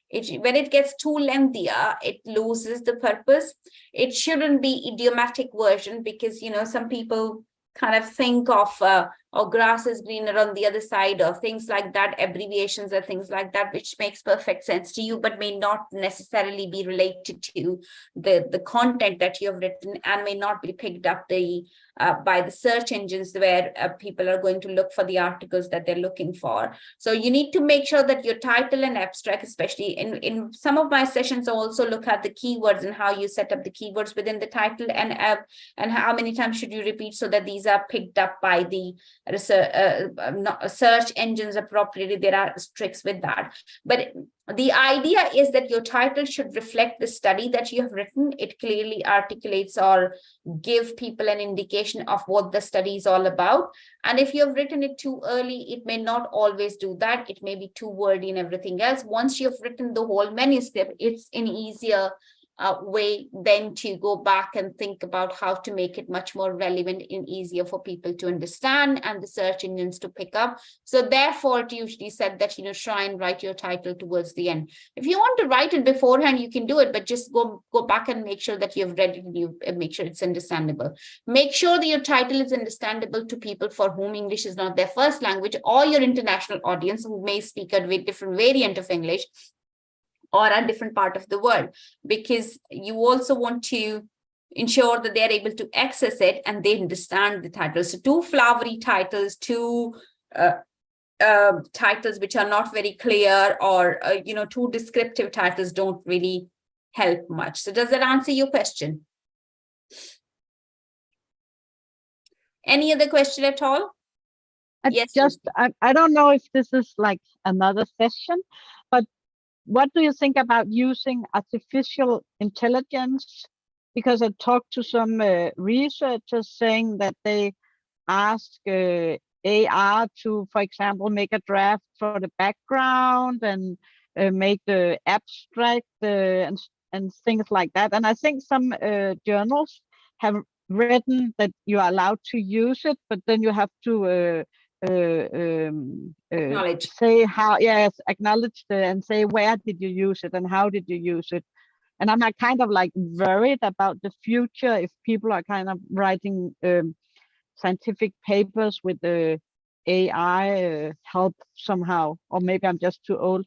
S2: When it gets too lengthier, it loses the purpose. It shouldn't be idiomatic version, because some people kind of think of or grass is greener on the other side, or things like that, abbreviations or things like that, which makes perfect sense to you, but may not necessarily be related to the content that you have written, and may not be picked up by the search engines where people are going to look for the articles that they're looking for. So you need to make sure that your title and abstract, especially in some of my sessions, I also look at the keywords and how you set up the keywords within the title, and how many times should you repeat so that these are picked up by the search engines appropriately. There are tricks with that. But the idea is that your title should reflect the study that you have written. It clearly articulates or give people an indication of what the study is all about. And if you have written it too early, it may not always do that. It may be too wordy and everything else. Once you've written the whole manuscript, it's an easier way then to go back and think about how to make it much more relevant and easier for people to understand and the search engines to pick up. So therefore, it usually said that, try and write your title towards the end. If you want to write it beforehand, you can do it, but just go back and make sure that you've read it and you make sure it's understandable. Make sure that your title is understandable to people for whom English is not their first language, or your international audience who may speak a different variant of English or a different part of the world, because you also want to ensure that they're able to access it and they understand the title. So too flowery titles, too titles which are not very clear, or too descriptive titles don't really help much. So does that answer your question? Any other question at all? Yes.
S3: I don't know if this is like another session, but what do you think about using artificial intelligence? Because I talked to some researchers saying that they ask AR to, for example, make a draft for the background and make the abstract and things like that. And I think some journals have written that you are allowed to use it, but then you have to
S2: acknowledge.
S3: Say how, yes, acknowledge and say where did you use it and how did you use it. And I'm kind of like worried about the future if people are kind of writing scientific papers with the AI help somehow, or maybe I'm just too old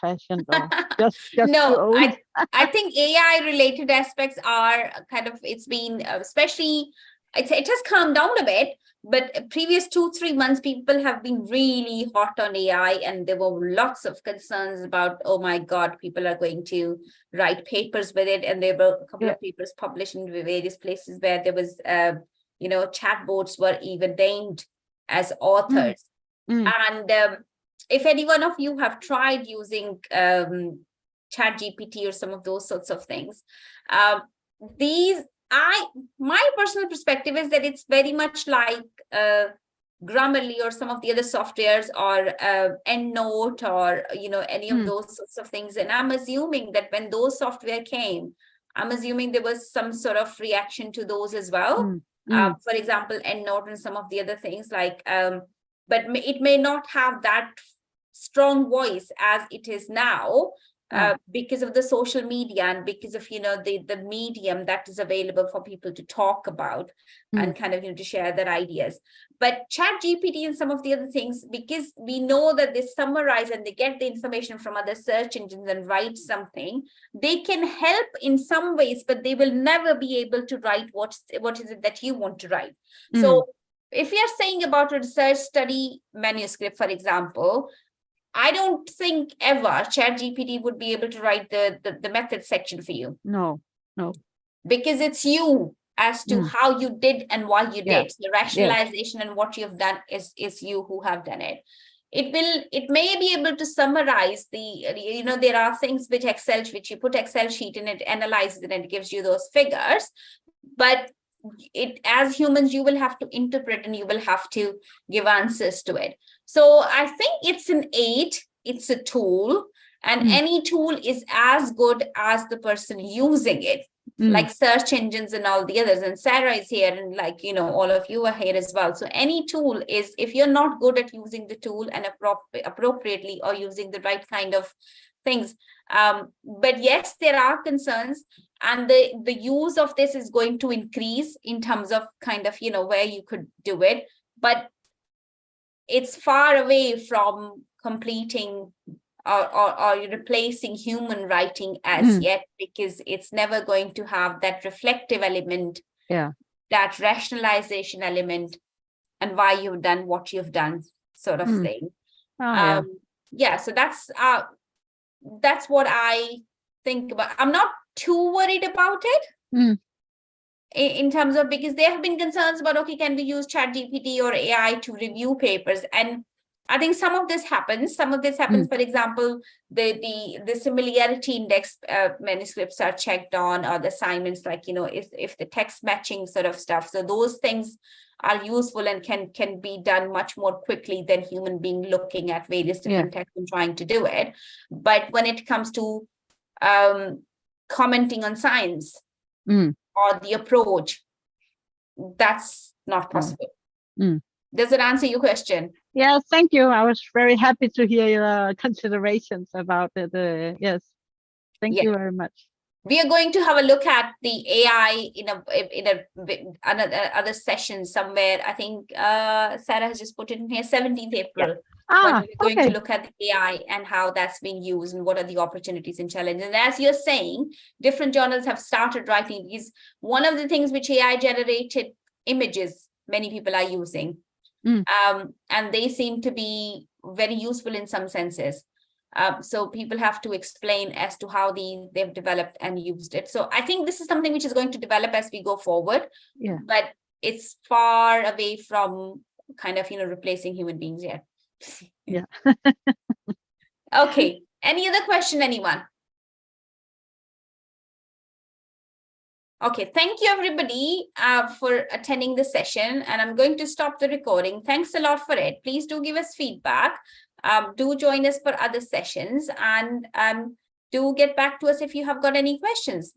S3: fashioned, or just
S2: no,
S3: too old.
S2: I think AI related aspects are kind of, it's been especially, it has calmed down a bit, but previous 2-3 months, people have been really hot on AI, and there were lots of concerns about, oh my God, people are going to write papers with it. And there were a couple of papers published in various places where there was, chatbots were even named as authors. And if any one of you have tried using ChatGPT or some of those sorts of things, my personal perspective is that it's very much like Grammarly or some of the other softwares, or EndNote, or any of those sorts of things. And I'm assuming that when those software came, I'm assuming there was some sort of reaction to those as well. For example, EndNote and some of the other things like, but it may not have that strong voice as it is now. Because of the social media and because of the medium that is available for people to talk about and kind of to share their ideas. But ChatGPT and some of the other things, because we know that they summarize and they get the information from other search engines and write something, they can help in some ways, but they will never be able to write what is it that you want to write. So if you're saying about a research study manuscript, for example, I don't think ever ChatGPT would be able to write the method section for you.
S3: No.
S2: Because it's you as to how you did and why you did. The rationalization and what you have done is you who have done it. It may be able to summarize there are things which you put Excel sheet in, it analyzes it and it gives you those figures. But as humans, you will have to interpret and you will have to give answers to it. So I think it's an aid, it's a tool, and any tool is as good as the person using it, like search engines and all the others. And Sarah is here, and all of you are here as well. So any tool is, if you're not good at using the tool and appropriately or using the right kind of things. But yes, there are concerns, and the use of this is going to increase in terms of kind of, where you could do it. But it's far away from completing or replacing human writing as yet, because it's never going to have that reflective element, that rationalization element, and why you've done what you've done, sort of thing. So that's what I think about. I'm not too worried about it in terms of, because there have been concerns about, okay, can we use ChatGPT or AI to review papers? And I think some of this happens. For example, the similarity index manuscripts are checked on, or the assignments, like, if the text matching sort of stuff. So those things are useful and can be done much more quickly than human being looking at various different texts and trying to do it. But when it comes to commenting on science or the approach, that's not possible. Does it answer your question?
S3: Yeah, thank you. I was very happy to hear your considerations about it. Yes, thank you very much.
S2: We are going to have a look at the AI in another session somewhere. I think Sarah has just put it in here, 17th April. When we're going to look at the AI and how that's being used and what are the opportunities and challenges. And as you're saying, different journals have started writing these. One of the things which AI generated images many people are using, and they seem to be very useful in some senses. So people have to explain as to how they've developed and used it. So I think this is something which is going to develop as we go forward, but it's far away from kind of, replacing human beings yet.
S3: Yeah.
S2: Okay. Any other question, anyone? Okay, thank you everybody for attending the session, and I'm going to stop the recording. Thanks a lot for it. Please do give us feedback. Do join us for other sessions, and do get back to us if you have got any questions.